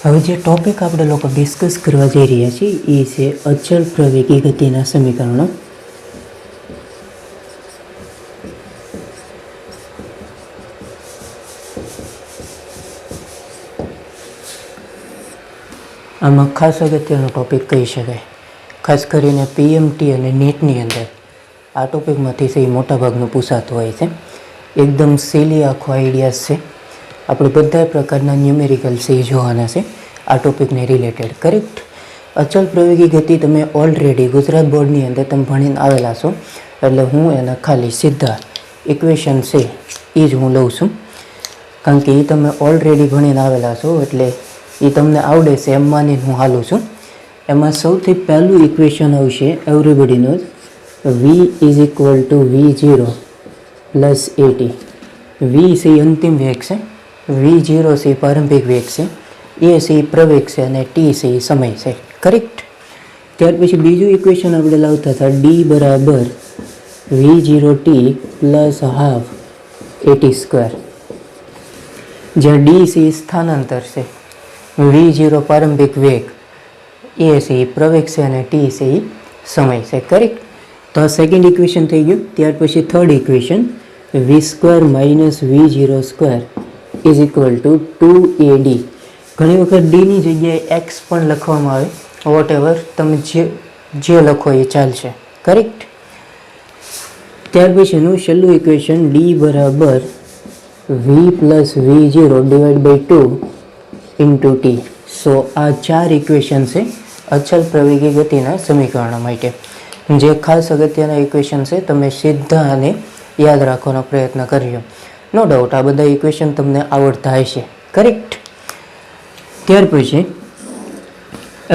હવે જે ટોપિક આપણે લોકો ડિસ્કસ કરવા જઈ રહ્યા છીએ એ છે અચળ પ્રવેગી ગતિના સમીકરણો. આમાં ખાસ અગત્યનો ટોપિક કહી શકાય. ખાસ કરીને પીએમટી અને નીટની અંદર આ ટોપિકમાંથી છે એ મોટાભાગનું પૂછાતું હોય છે. એકદમ સેલી આખો આઈડિયાઝ છે. આપણે બધા પ્રકારના ન્યુમેરિકલ્સ એ જોવાના છે આ ટોપિકને રિલેટેડ. કરેક્ટ. અચળ પ્રવેગી ગતિ તમે ઓલરેડી ગુજરાત બોર્ડની અંદર તમે ભણીને આવેલા છો, એટલે હું એના ખાલી સીધા ઇક્વેશન છે એ જ હું લઉં છું, કારણ કે એ તમે ઓલરેડી ભણીને આવેલા છો એટલે એ તમને આવડે છે એમ માનીને હું હાલું છું. એમાં સૌથી પહેલું ઇક્વેશન આવશે એવરીબડીનું v is equal to v0 plus AT. v છે એ અંતિમ વેગ છે, v0 છે એ પ્રારંભિક વેગ છે, a છે એ પ્રવેગ છે અને t છે એ સમય છે. કરેક્ટ. ત્યાર પછી બીજું ઇક્વેશન આપણે લાવતા હતા d બરાબર v0t plus half AT square, જ્યાં d છે એ સ્થાનાંતર છે, v0 પ્રારંભિક વેગ, a છે એ પ્રવેગ છે અને t છે એ સમય છે. કરેક્ટ. તો આ સેકન્ડ ઇક્વેશન થઈ ગયું. ત્યાર પછી third equation v square minus v0 square is equal two 2ad. ઘણી વખત ડીની જગ્યાએ એક્સ પણ લખવામાં આવે, વોટ એવર તમે જે લખો એ ચાલશે. કરેક્ટ. ત્યાર પછીનું છેલ્લું ઇક્વેશન ડી બરાબર v plus v0 divide by 2 into T. So આ ચાર ઇક્વેશન છે અચળ પ્રવેગી ગતિના સમીકરણો માટે. જે ખાસ અગત્યના ઇક્વેશન છે તમે સીધા અને યાદ રાખવાનો પ્રયત્ન કરજો. નો ડાઉટ આ બધા ઇક્વેશન તમને આવડતા હશે. કરેક્ટ. ત્યાર પછી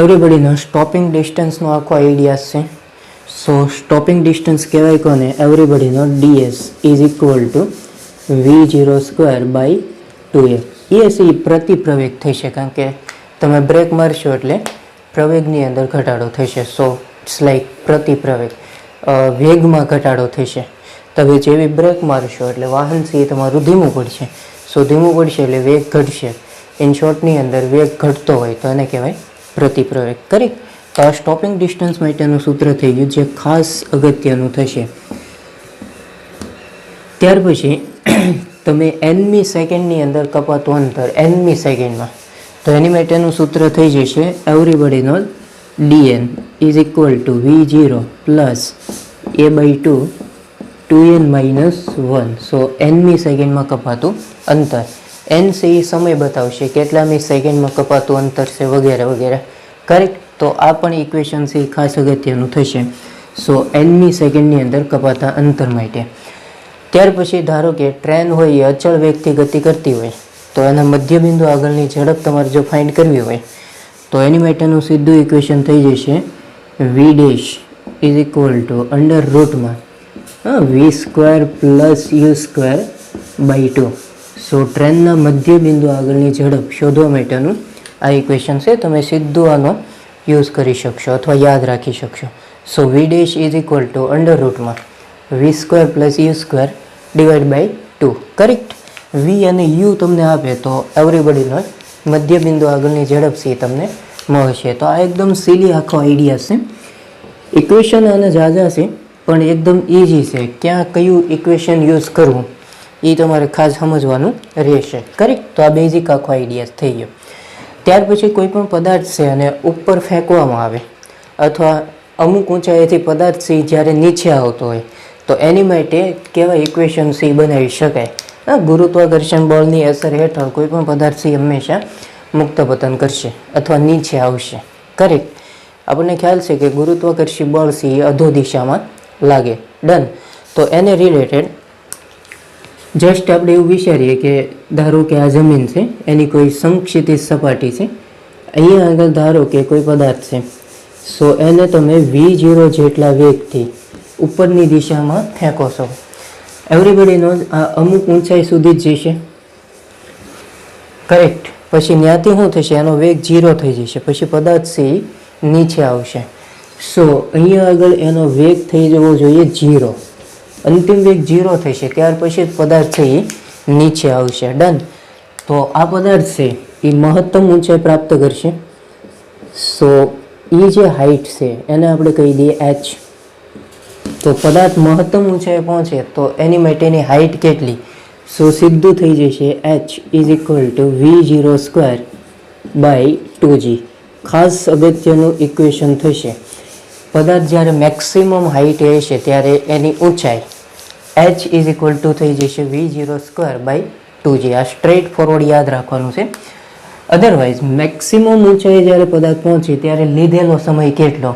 એવરીબડીનો સ્ટોપિંગ ડિસ્ટન્સનો આખો આઈડિયા છે. સો સ્ટોપિંગ ડિસ્ટન્સ કહેવાય કોને? એવરીબડીનો ds is equal to v0 square by 2a. એ છે એ પ્રતિ પ્રવેગ થશે, કારણ કે તમે બ્રેક મારશો એટલે પ્રવેગની અંદર ઘટાડો થશે. સો ઇટ્સ લાઈક પ્રતિ પ્રવેગ, વેગમાં ઘટાડો થશે. તમે જેવી બ્રેક મારશો એટલે વાહન છે એ તમારું ધીમું પડશે. સો ધીમું પડશે એટલે વેગ ઘટશે. ઇન શોર્ટની અંદર વેગ ઘટતો હોય તો એને કહેવાય પ્રતિ પ્રવેગ. કરેક્ટ. તો આ સ્ટોપિંગ ડિસ્ટન્સ માટેનું સૂત્ર થઈ ગયું, જે ખાસ અગત્યનું થશે. ત્યાર પછી તમે nમી સેકન્ડની અંદર કપાતું અંતર nમી સેકન્ડમાં, તો એની માટેનું સૂત્ર થઈ જશે એવરીબડીનો dn is equal to v0 plus a by 2n minus 1. So nમી સેકન્ડમાં કપાતું અંતર. n છે એ સમય બતાવશે કેટલામી સેકન્ડમાં કપાતું અંતર છે વગેરે વગેરે. કરેક્ટ. તો આ પણ ઇક્વેશન છે એ ખાસ અગત્યનું થશે. સો nમી સેકન્ડની અંદર કપાતા અંતર માટે. ત્યાર પછી ધારો કે ટ્રેન હોય એ અચળ વેગથી ગતિ કરતી હોય, તો એના મધ્યબિંદુ આગળની ઝડપ તમારે જો ફાઇન્ડ કરવી હોય તો એની માટેનું સીધું ઇક્વેશન થઈ જશે v dash is equal to under રૂટમાં v square plus u square by 2. So ટ્રેનના મધ્યબિંદુ આગળની ઝડપ શોધવા માટેનું આ ઇક્વેશન છે. તમે સીધું આનો યુઝ કરી શકશો અથવા યાદ રાખી શકશો. So v dash is equal to under રૂટમાં v square plus u square divide by 2. Correct. v અને u તમને આપે તો એવરીબડીનો મધ્યબિંદુ આગળની ઝડપ છે તમને મળશે. તો આ એકદમ સીલી આખો આઈડિયા છે. ઇક્વેશન આને ઝાઝા છે પણ એકદમ ઇઝી છે. ક્યાં કયું ઇક્વેશન યુઝ કરવું એ તમારે ખાસ સમજવાનું રહેશે. કરેક્ટ. તો આ બેઝિક આખો આઈડિયા થઈ ગયો. ત્યાર પછી કોઈ પણ પદાર્થ છે અને ઉપર ફેંકવામાં આવે અથવા અમુક ઊંચાઈથી પદાર્થ છે જ્યારે નીચે આવતો હોય તો એની માટે કેવા ઇક્વેશન છે બનાવી શકાય? ગુરુત્વાકર્ષણ બળની અસર હેઠળ કોઈ પણ પદાર્થ છે હંમેશા મુક્ત પતન કરશે અથવા નીચે આવશે. કરેક્ટ. આપણને ખ્યાલ છે કે ગુરુત્વાકર્ષી બળ છે એ અધો દિશામાં લાગે. ડન. તો એને રિલેટેડ જસ્ટ આપણે એવું વિચારીએ કે ધારો કે આ જમીન છે, એની કોઈ સમક્ષિતિજ સપાટી છે, અહીંયા આગળ ધારો કે કોઈ પદાર્થ છે. સો એને તમે v0 જેટલા વેગથી ઉપરની દિશામાં ફેંકો છો. એવરીબડીનો આ અમુક ઊંચાઈ સુધી જ જશે. કરેક્ટ. પછી ત્યાંથી શું થશે? એનો વેગ 0 થઈ જશે. પછી પદાર્થ છે એ નીચે આવશે. સો અહીંયા આગળ એનો વેગ થઈ જવો જોઈએ 0. અંતિમ વેગ 0 થશે, ત્યાર પછી પદાર્થ છે એ નીચે આવશે. ડન. તો આ પદાર્થ છે એ મહત્તમ ઊંચાઈ પ્રાપ્ત કરશે. સો એ જે હાઇટ છે એને આપણે કહી દઈએ h. તો પદાર્થ મહત્તમ ઊંચાઈએ પહોંચે તો એની માટેની હાઇટ કેટલી? સો સીધું થઈ જશે h is equal to v0² by 2g. ખાસ અગત્યનું ઇક્વેશન થશે. પદાર્થ જ્યારે મેક્સિમમ હાઇટે હશે ત્યારે એની ઊંચાઈ h ઇઝ ઇક્વલ ટુ થઈ જશે v0² બાય 2g. આ સ્ટ્રેટ ફોરવર્ડ યાદ રાખવાનું છે. અધરવાઇઝ મેક્સિમમ ઊંચાઈએ જ્યારે પદાર્થ પહોંચે ત્યારે લીધેલો સમય કેટલો?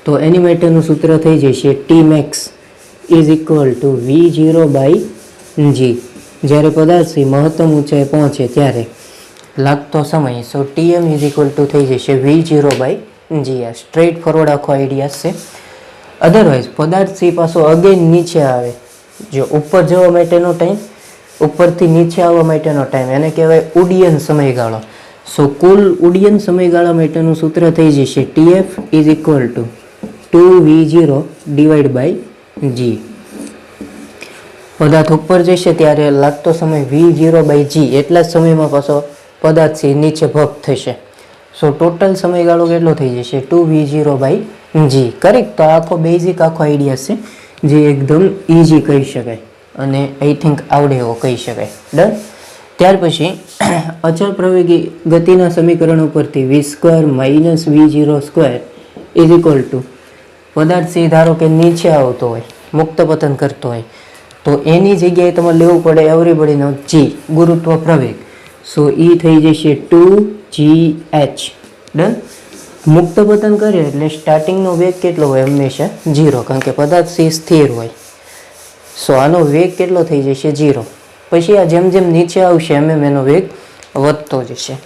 તો એની માટેનું સૂત્ર થઈ જશે Tmax is equal to v0 by g. જ્યારે પદાર્થ મહત્તમ ઊંચાઈએ પહોંચે ત્યારે લાગતો સમય. So Tm is equal to થઈ જશે v0 બાય g. આ સ્ટ્રેટ ફોરવર્ડ આખો આઈડિયા છે. અધરવાઇઝ પદાર્થ પાછો અગેન નીચે આવે. જો ઉપર જવા માટેનો ટાઈમ, ઉપરથી નીચે આવવા માટેનો ટાઈમ, એને કહેવાય ઉડ્ડયન સમયગાળો. સો કુલ ઉડ્ડયન સમયગાળા માટેનું સૂત્ર થઈ જશે Tf is equal to 2v0 divide by g. પદાર્થ ઉપર જશે ત્યારે લાગતો સમય v0 બાય g. એટલા જ સમયમાં પાછો પદાર્થ નીચે ભપ થશે. સો ટોટલ સમયગાળો કેટલો થઈ જશે? 2v0 by g. કરેક્ટ. તો આખો બેઝિક આખો આઈડિયા છે જે એકદમ ઇઝી કહી શકાય અને આઈ થિંક આવડે એવો કહી શકાય. ડન. ત્યાર પછી અચળ પ્રવેગી ગતિના સમીકરણ ઉપરથી v² minus v0² is equal two પદાર્થ ધારો કે નીચે આવતો હોય, મુક્ત પતન કરતો હોય, તો એની જગ્યાએ તમારે લેવું પડે એવરીબડીનો g, ગુરુત્વ પ્રવેગ. સો એ થઈ જશે 2gh. ડન. મુક્ત પતન કરે એટલે સ્ટાર્ટિંગનો વેગ કેટલો હોય? હંમેશા 0, કારણ કે પદાર્થ સ્થિર હોય. સો આનો વેગ કેટલો થઈ જશે? 0. પછી આ જેમ જેમ નીચે આવશે એમ એમ એનો વેગ વધતો જશે.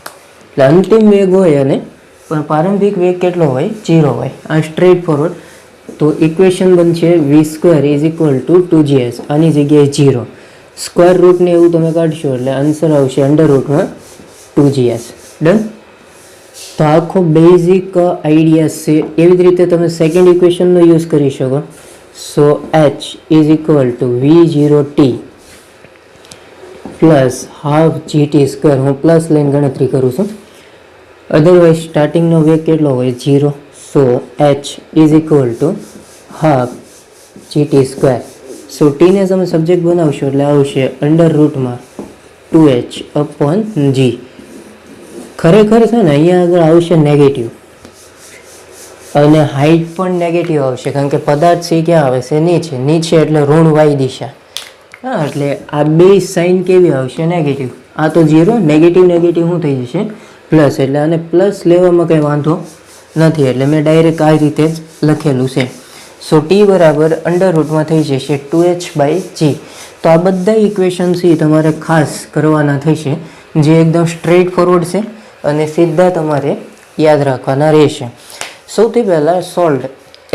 એટલે અંતિમ વેગ હોય અને પણ પ્રારંભિક વેગ કેટલો હોય? 0 હોય. આ સ્ટ્રેટ ફોરવર્ડ. તો ઇક્વેશન બનશે v² is equal two 2gs. આની જગ્યાએ 0. સ્ક્વેર રૂટને એવું તમે કાઢશો એટલે આન્સર આવશે અંડર રૂટમાં 2gs. ડન. તો આખો બેઝિક આઈડિયા છે. એવી જ રીતે તમે સેકન્ડ ઇક્વેશનનો યુઝ કરી શકો. સો h is equal two v0t plus half gt². હું પ્લસ લઈને ગણતરી કરું છું. અધરવાઇઝ સ્ટાર્ટિંગનો વેગ કેટલો હોય? 0. સો h is equal two half gt². સો ટીને તમે સબ્જેક્ટ બનાવશો એટલે આવશે અંડર રૂટમાં 2h અપોન g. ખરેખર છે ને અહીંયા આગળ આવશે નેગેટિવ અને હાઇટ પણ નેગેટિવ આવશે, કારણ કે પદાર્થ છે ક્યાં આવે છે? નીચે. નીચે એટલે ઋણ વાય દિશા. હા, એટલે આ બે સાઇન કેવી આવશે? નેગેટિવ. આ તો 0, નેગેટિવ નેગેટિવ શું થઈ જશે? પ્લસ. એટલે આને પ્લસ લેવામાં કંઈ વાંધો નથી, એટલે મેં ડાયરેક્ટ આ રીતે જ લખેલું છે. સો t બરાબર અંડર રૂટમાં થઈ જશે 2h બાય g. તો આ બધા ઇક્વેશન્સ તમારે ખાસ કરવાના થશે, જે એકદમ સ્ટ્રેટ ફોરવર્ડ છે અને સીધા તમારે યાદ રાખવાના રહેશે. સૌથી પહેલાં સોલ્વ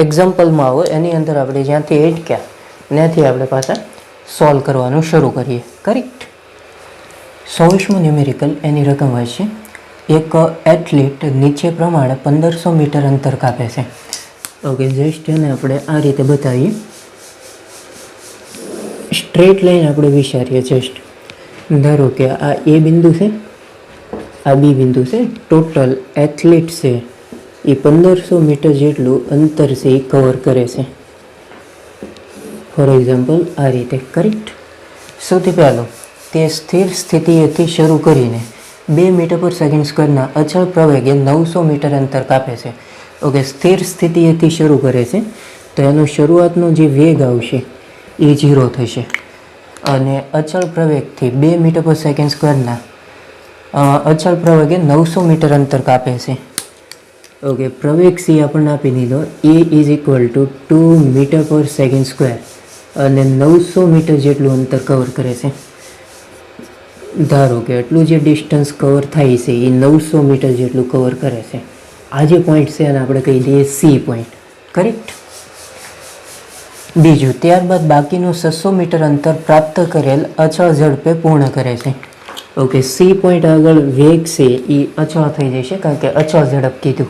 એક્ઝામ્પલમાં આવો, એની અંદર આપણે જ્યાંથી અટક્યા ત્યાંથી આપણે પાછા સોલ્વ કરવાનું શરૂ કરીએ. કરેક્ટ. 24મું ન્યુમેરિકલ એની રકમ હોય છે. એક એથ્લીટ નીચે પ્રમાણે 1500 મીટર અંતર કાપે છે. ઓકે, જસ્ટ એને આપણે આ રીતે બતાવીએ. સ્ટ્રેટ લાઈન આપણે વિચારીએ. જસ્ટ ધારો કે આ એ બિંદુ છે, આ બી બિંદુ છે. ટોટલ એથ્લીટ છે એ 1500 મીટર જેટલું અંતર છે એ કવર કરે છે. ફોર એક્ઝામ્પલ આ રીતે. કરેક્ટ. સૌથી પહેલું તે સ્થિર સ્થિતિએથી શરૂ કરીને 2 મીટર પર સેકન્ડ સ્ક્વેરના અચળ પ્રવેગે 900 મીટર અંતર કાપે છે. ઓકે, સ્થિર સ્થિતિએથી શરૂ કરે છે તો એનો શરૂઆતનો જે વેગ આવશે એ 0 થશે અને અચળ પ્રવેગથી 2 મીટર પર સેકન્ડ સ્ક્વેરના અચળ પ્રવેગે 900 મીટર અંતર કાપે છે. ઓકે, પ્રવેગ સી આપણને આપી દીધો એ ઇઝ ઇક્વલ ટુ 2 મીટર પર સેકન્ડ સ્ક્વેર અને 900 મીટર જેટલું અંતર કવર કરે છે. ધારો કે એટલું જે ડિસ્ટન્સ કવર થાય છે એ 900 મીટર જેટલું કવર કરે છે. આ જે પોઈન્ટ છે એને આપણે કહી દઈએ સી પોઈન્ટ. કરેક્ટ. બીજું, ત્યારબાદ બાકીનું 600 મીટર અંતર પ્રાપ્ત કરેલ અચળ ઝડપે પૂર્ણ કરે છે. ઓકે, સી પોઈન્ટ આગળ વેગ છે એ અચળ થઈ જશે, કારણ કે અચળ ઝડપ કીધું.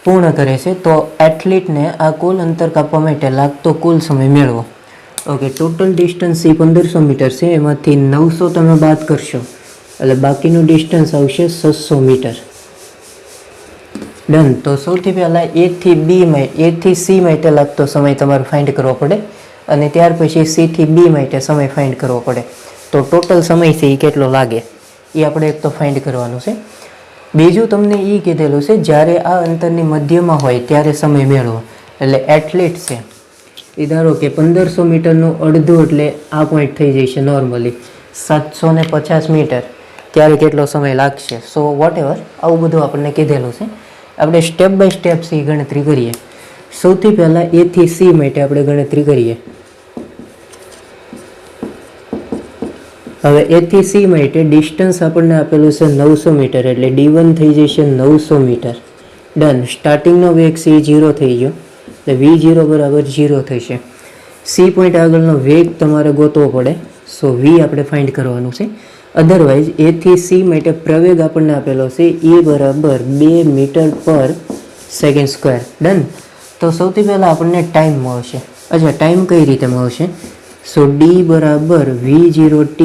પૂર્ણ કરે છે તો એથ્લીટને આ કુલ અંતર કાપવા માટે લાગતો કુલ સમય મેળવો. ઓકે, ટોટલ ડિસ્ટન્સ એ 1500 મીટર છે, એમાંથી 900 તમે બાદ કરશો એટલે બાકીનું ડિસ્ટન્સ આવશે 600 મીટર. ડન. તો સૌથી પહેલાં A થી C માટે લાગતો સમય તમારે ફાઇન્ડ કરવો પડે અને ત્યાર પછી C થી B માટે સમય ફાઇન્ડ કરવો પડે. તો ટોટલ સમય છે એ કેટલો લાગે એ આપણે એક તો ફાઇન્ડ કરવાનું છે. બીજું તમને એ કીધેલું છે જ્યારે આ અંતરની મધ્યમાં હોય ત્યારે સમય મેળવો. એટલે એથ્લેટ છે એ ધારો કે 1500 મીટરનું અડધું એટલે આ પોઈન્ટ થઈ જશે નોર્મલી 750 મીટર, ત્યારે કેટલો સમય લાગશે. સો વોટ એવર આવું બધું આપણને કીધેલું છે. આપણે સ્ટેપ બાય સ્ટેપ સી ગણતરી કરીએ. સૌથી પહેલાં A થી C માટે આપણે ગણતરી કરીએ. હવે A થી C માટે ડિસ્ટન્સ આપણને આપેલું છે 900 મીટર, એટલે D1 થઈ જશે 900 મીટર. ડન. સ્ટાર્ટિંગનો વેગ C 0 થઈ ગયો એટલે V0 બરાબર 0 થશે. C પોઈન્ટ આગળનો વેગ તમારે ગોતવો પડે, સો V આપણે ફાઇન્ડ કરવાનું છે. અધરવાઇઝ A થી C માટે પ્રવેગ આપણને આપેલો છે E બરાબર 2 મીટર પર સેકન્ડ સ્ક્વેર. ડન. તો સૌથી પહેલાં આપણને ટાઈમ મળશે. અચ્છા, ટાઈમ કઈ રીતે મળશે? સો D બરાબર V0t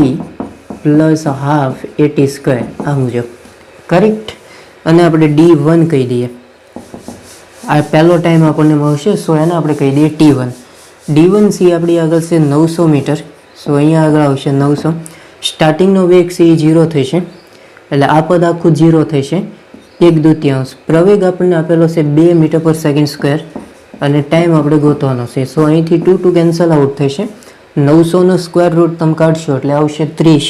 plus half AT square આ મુજબ. કરેક્ટ. અને આપણે D1 કહી દઈએ. આ પહેલો ટાઈમ આપણને મળશે, સો એને આપણે કહી દઈએ T1. D1 C આપણી આગળ છે 900 મીટર, સો અહીંયા આગળ આવશે 900. સ્ટાર્ટિંગનો વેગ C 0 થશે એટલે આ પદ આખું 0 થશે, 1/2. પ્રવેગ આપણને આપેલો છે 2 મીટર પર સેકન્ડ સ્ક્વેર અને ટાઈમ આપણે ગોતવાનો છે. સો અહીંથી 2 કેન્સલ આઉટ થશે. 900નો સ્ક્વેર રૂટ તમે કાઢશો એટલે આવશે 30.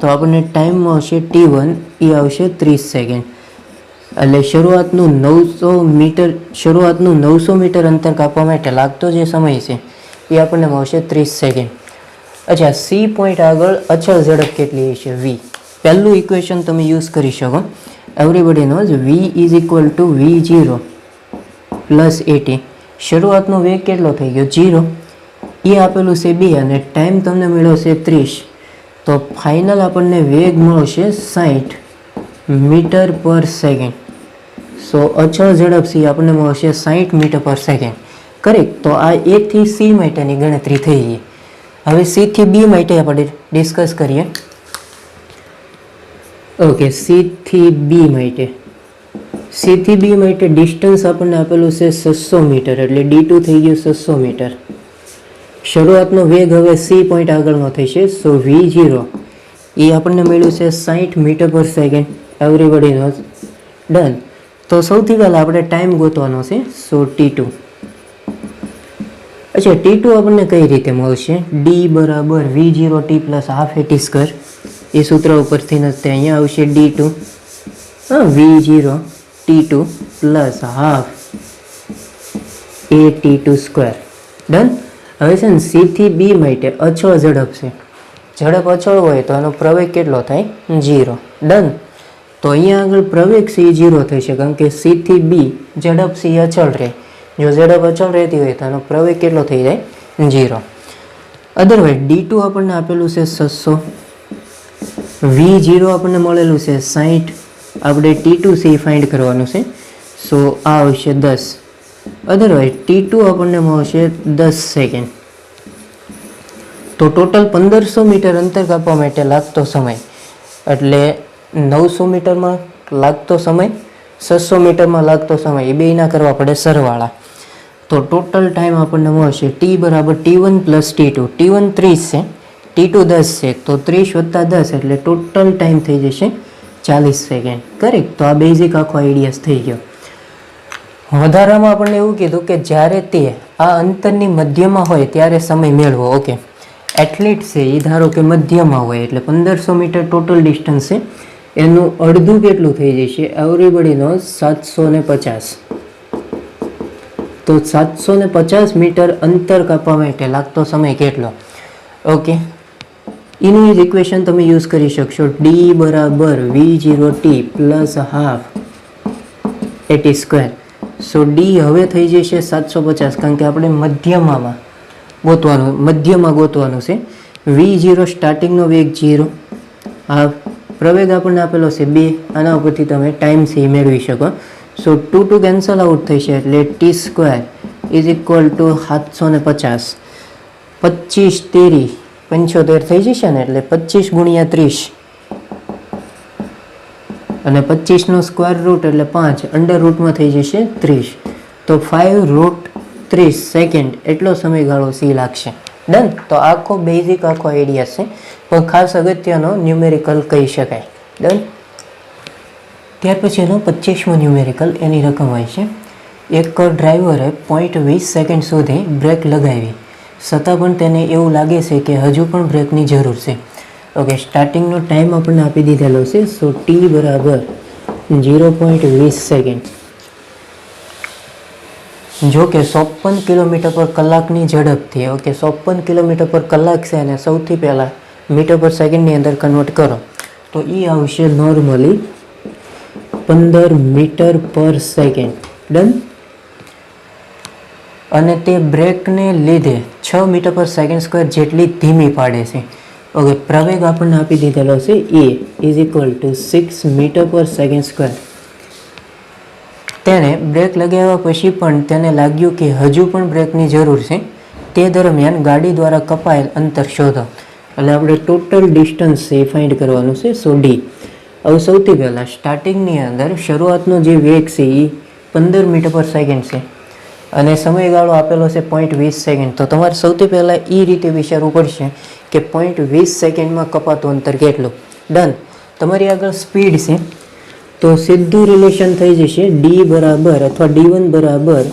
તો આપણને ટાઈમ મળશે T1 એ આવશે 30 સેકન્ડ. એટલે શરૂઆતનું 900 મીટર અંતર કાપવા માટે લાગતો જે સમય છે એ આપણને મળશે 30 સેકન્ડ. અચ્છા, C પોઈન્ટ આગળ અચળ ઝડપ કેટલી હશે? V. પહેલું ઇક્વેશન તમે યુઝ કરી શકો. Everybody knows V is equal to V0 plus AT. શરૂઆતનો વેગ કેટલો થઈ ગયો? 0. એ આપેલું છે 2 અને ટાઈમ તમને મળ્યો છે 30. તો ફાઇનલ આપણને વેગ મળશે 60 મીટર પર સેકન્ડ. સો અચળ ઝડપ C આપણને મળશે 60 મીટર પર સેકન્ડ. કરેક્ટ. તો આ A થી C માટેની ગણતરી થઈ ગઈ. હવે C થી B માટે આપણે ડિસ્કસ કરીએ. ઓકે, C થી B માટે ડિસ્ટન્સ આપણને આપેલું છે 600 મીટર, એટલે D2 થઈ ગયું 600 મીટર. શરૂઆતનો વેગ હવે C પોઈન્ટ આગળનો થશે, સો V0 એ આપણને મળ્યું છે 60 મીટર પર સેકન્ડ. Everybody nose. ડન. તો સૌથી પહેલાં આપણે ટાઈમ ગોતવાનો છે, સો T2. અચ્છા, T2 આપણને કઈ રીતે મળશે? D બરાબર V0t plus half AT square. એ સૂત્ર ઉપરથી નથી, અહીંયા આવશે D2 V0 T2 plus half AT2 square. Done. હવે છે ને C થી B માટે અચળ ઝડપ છે. ઝડપ અચળ હોય તો એનો પ્રવેગ કેટલો થાય? 0. ડન. તો અહીંયા આગળ પ્રવેગ C 0 થશે કારણ કે C થી B ઝડપ C અચળ રહે. જો ઝડપ અચળ રહેતી હોય તો એનો પ્રવેગ કેટલો થઈ જાય? 0. અધરવાઇઝ D2 આપણને આપેલું છે 600, V0 આપણને મળેલું છે 60. આપણે T2 C ફાઇન્ડ કરવાનું છે, સો આ આવશે 10. અધરવાઇઝ T2 આપણને મળશે 10 સેકન્ડ. તો ટોટલ 1500 મીટર અંતર કાપવા માટે લાગતો સમય એટલે 900 મીટરમાં લાગતો સમય, 600 મીટરમાં લાગતો સમય એ બેયના કરવા પડે સરવાળા. તો ટોટલ ટાઈમ આપણને મળશે T બરાબર T1 પ્લસ T2. T1 30 છે, T2 10 છે, તો 30 વત્તા 10 એટલે ટોટલ ટાઈમ થઈ જશે 40 સેકન્ડ. કરેક્ટ. તો આ બેઝિક આખો આઈડિયાસ થઈ ગયો. વધારામાં આપણને એવું કીધું કે જ્યારે તે આ અંતરની મધ્યમાં હોય ત્યારે સમય મેળવો. ઓકે, એથ્લીટ છે એ ધારો કે મધ્યમાં હોય એટલે 1500 મીટર ટોટલ ડિસ્ટન્સ છે, એનું અડધું કેટલું થઈ જશે? એવરીબડી નો 750. તો 750 મીટર અંતર કાપવા માટે લાગતો સમય કેટલો? ઓકે, એનું જ ઇક્વેશન તમે યુઝ કરી શકશો. D બરાબર V0t plus half AT square. So D હવે થઈ જશે 750 કારણ કે આપણે મધ્યમાં ગોતવાનું છે. V0 સ્ટાર્ટિંગનો વેગ 0, આ પ્રવેગ આપણને આપેલો છે 2. આના ઉપરથી તમે ટાઈમ C મેળવી શકો. સો 2 કેન્સલ આઉટ થશે એટલે T square is equal two 750. 25 તેરી 75 થઈ જશે ને, એટલે 25 ગુણ્યા 30 અને 25નો સ્ક્વેર રૂટ એટલે 5, અંડર રૂટમાં થઈ જશે 30. તો 5√30 સેકન્ડ એટલો સમયગાળો સી લાગશે. ડન. તો આખો બેઝિક આખો આઈડિયા છે, પણ ખાસ અગત્યનો ન્યુમેરિકલ કહી શકાય. ડન. ત્યાર પછીનો 25મો ન્યુમેરિકલ, એની રકમ હોય છે એક ડ્રાઈવરે 0.20 સેકન્ડ સુધી બ્રેક લગાવી, છતાં પણ તેને એવું લાગે છે કે હજુ પણ બ્રેકની જરૂર છે. ઓકે, સ્ટાર્ટિંગનો ટાઈમ આપણને આપી દીધેલો છે. સો ટી બરાબર 0.20 સેકન્ડ. જો કે 54 કિલોમીટર પર કલાકની ઝડપથી, ઓકે 54 કિલોમીટર પર કલાક છે અને સૌથી પહેલાં મીટર પર સેકન્ડની અંદર કન્વર્ટ કરો તો એ આવશે નોર્મલી 15 મીટર પર સેકન્ડ. ડન. અને તે બ્રેકને લીધે 6 મીટર પર સેકન્ડ સ્ક્વેર જેટલી ધીમી પાડે છે. ઓકે, પ્રવેગ આપણને આપી દીધેલો છે એ ઇઝ ઇક્વલ ટુ 6 મીટર પર સેકન્ડ સ્ક્વેર. તેને બ્રેક લગાવ્યા પછી પણ તેને લાગ્યું કે હજુ પણ બ્રેકની જરૂર છે. તે દરમિયાન ગાડી દ્વારા કપાયેલ અંતર શોધો. એટલે આપણે ટોટલ ડિસ્ટન્સ છે એ ફાઇન્ડ કરવાનું છે. સો ડી. હવે સૌથી પહેલાં સ્ટાર્ટિંગની અંદર શરૂઆતનો જે વેગ છે એ 15 મીટર પર સેકન્ડ છે અને સમયગાળો આપેલો છે 0.20 સેકન્ડ. તો તમારે સૌથી પહેલાં એ રીતે વિચારવું પડશે કે 0.20 સેકન્ડમાં કપાતું અંતર કેટલું. ડન. તમારી આગળ સ્પીડ છે તો સીધું રિલેશન થઈ જશે ડી બરાબર અથવા D1 બરાબર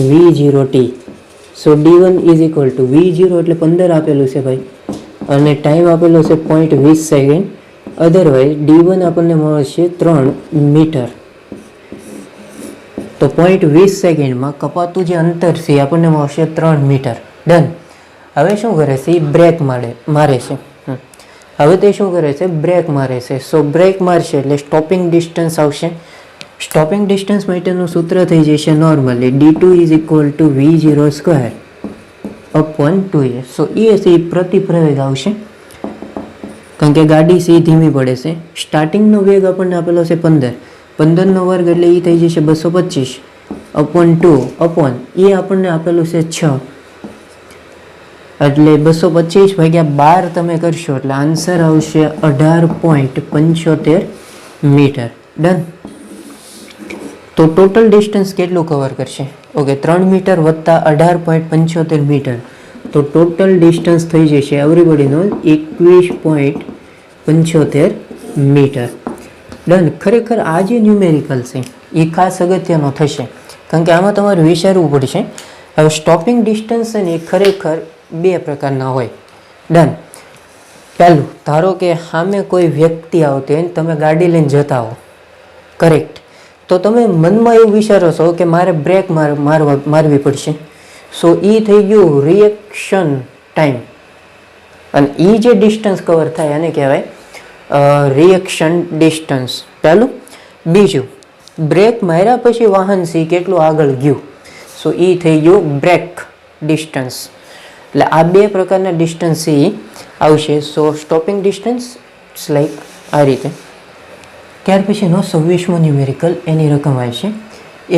V0t. So D1 is equal to V0 એટલે 15 આપેલું છે ભાઈ, અને ટાઈમ આપેલો છે 0.20 સેકન્ડ. અધરવાઇઝ D1 આપણને મળશે 3 મીટર. તો 0.20 સેકન્ડમાં કપાતું જે અંતર છે આપણને મળશે 3 મીટર. ડન. હવે શું કરે છે? એ બ્રેક મારે છે. હવે તે શું કરે છે? બ્રેક મારે છે. સો બ્રેક મારશે એટલે સ્ટોપિંગ ડિસ્ટન્સ આવશે. સ્ટોપિંગ ડિસ્ટન્સ માટેનું સૂત્ર થઈ જશે normally D2 is equal to V0 square upon 2a. સો એ છે પ્રતિ પ્રવેગ આવશે, કારણ કે ગાડી સી ધીમી પડે છે. સ્ટાર્ટિંગનો વેગ આપણને આપેલો છે 15, 15નો વર્ગ એટલે એ થઈ જશે 225 અપોન 2 અપોન એ આપણને આપેલું છે 6, એટલે 225 ભાગ્યા 12 તમે કરશો એટલે આન્સર આવશે 18.75 મીટર. ડન. તો ટોટલ ડિસ્ટન્સ કેટલું કવર કરશે? ઓકે, 3 મીટર વત્તા 18.75 મીટર. તો ટોટલ ડિસ્ટન્સ થઈ જશે એવરીબડીનો 21.75 મીટર. ડન. ખરેખર આ જે ન્યુમેરિકલ છે એ ખાસ અગત્યનો થશે, કારણ કે આમાં તમારે વિચારવું પડશે. હવે સ્ટોપિંગ ડિસ્ટન્સ છે ને એ ખરેખર બે પ્રકારના હોય. ડન. પહેલું, ધારો કે સામે કોઈ વ્યક્તિ આવતી હોય ને તમે ગાડી લઈને જતા હો, કરેક્ટ, તો તમે મનમાં એવું વિચારો છો કે મારે બ્રેક મારવી પડશે. સો એ થઈ ગયું રિએક્શન ટાઈમ, અને એ જે ડિસ્ટન્સ કવર થાય એને કહેવાય રિએક્શન ડિસ્ટન્સ. પહેલું. બીજું, બ્રેક માર્યા પછી વાહન સી કેટલું આગળ ગયું, સો એ થઈ ગયું બ્રેક ડિસ્ટન્સ. એટલે આ બે પ્રકારના ડિસ્ટન્સ એ આવશે. સો સ્ટોપિંગ ડિસ્ટન્સ લાઈક આ રીતે. ત્યાર પછીનો 26મો ન્યુમેરિકલ, એની રકમ આવશે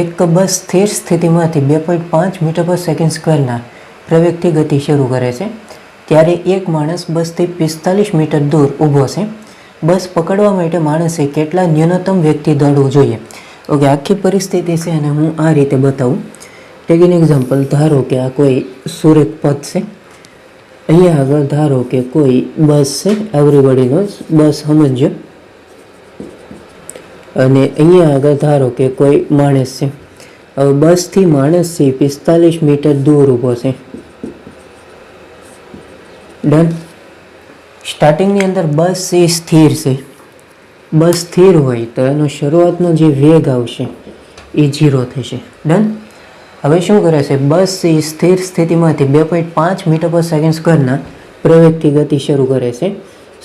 એક બસ સ્થિર સ્થિતિમાંથી 2.5 મીટર પર સેકન્ડ સ્ક્વેરના પ્રવેગથી ગતિ શરૂ કરે છે. ત્યારે એક માણસ બસથી 45 મીટર દૂર ઊભો છે. બસ પકડવા માટે માણસે કેટલા ન્યૂનતમ વેગથી દોડવું જોઈએ? ઓકે, આખી પરિસ્થિતિ છે અને હું આ રીતે બતાવું. Tech an example. ધારો કે આ કોઈ સુરત પથ છે, અહીંયા આગળ ધારો કે કોઈ બસ છે, એવરીબડીનો બસ સમજો, અને અહીંયા આગળ ધારો કે કોઈ માણસ છે. હવે બસથી માણસથી 45 મીટર દૂર ઊભો છે. ડન. સ્ટાર્ટિંગની અંદર બસ એ સ્થિર છે. બસ સ્થિર હોય તો એનો શરૂઆતનો જે વેગ આવશે એ 0 થશે. ડન. હવે શું કરે છે? બસ એ સ્થિર સ્થિતિમાંથી 2.5 મીટર પર સેકન્ડ સ્ક્વેરના પ્રવેગથી ગતિ શરૂ કરે છે.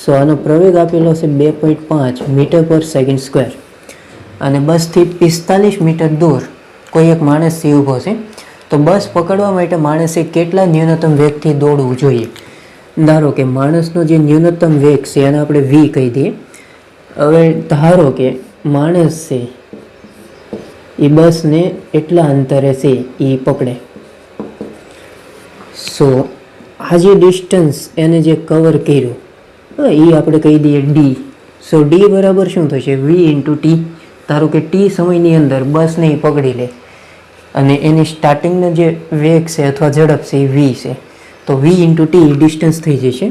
સો આનો પ્રવેગ આપેલો છે 2.5 મીટર પર સેકન્ડ સ્ક્વેર, અને બસથી 45 મીટર દૂર કોઈ એક માણસથી ઊભો છે. તો બસ પકડવા માટે માણસે કેટલા ન્યૂનતમ વેગથી દોડવું જોઈએ? ધારો કે માણસનો જે ન્યૂનતમ વેગ છે એને આપણે v કહી દઈએ. હવે ધારો કે માણસ છે એ બસને એટલા અંતરે છે એ પકડે. સો આ જે ડિસ્ટન્સ એને જે કવર કર્યું એ આપણે કહી દઈએ ડી. સો ડી બરાબર શું થશે? વી ઇન્ટુ ટી. ધારો કે ટી સમયની અંદર બસને પકડી લે અને એની સ્ટાર્ટિંગનો જે વેગ છે અથવા ઝડપ છે એ વી છે, તો વી ઇન્ટુ ટી ડિસ્ટન્સ થઈ જશે.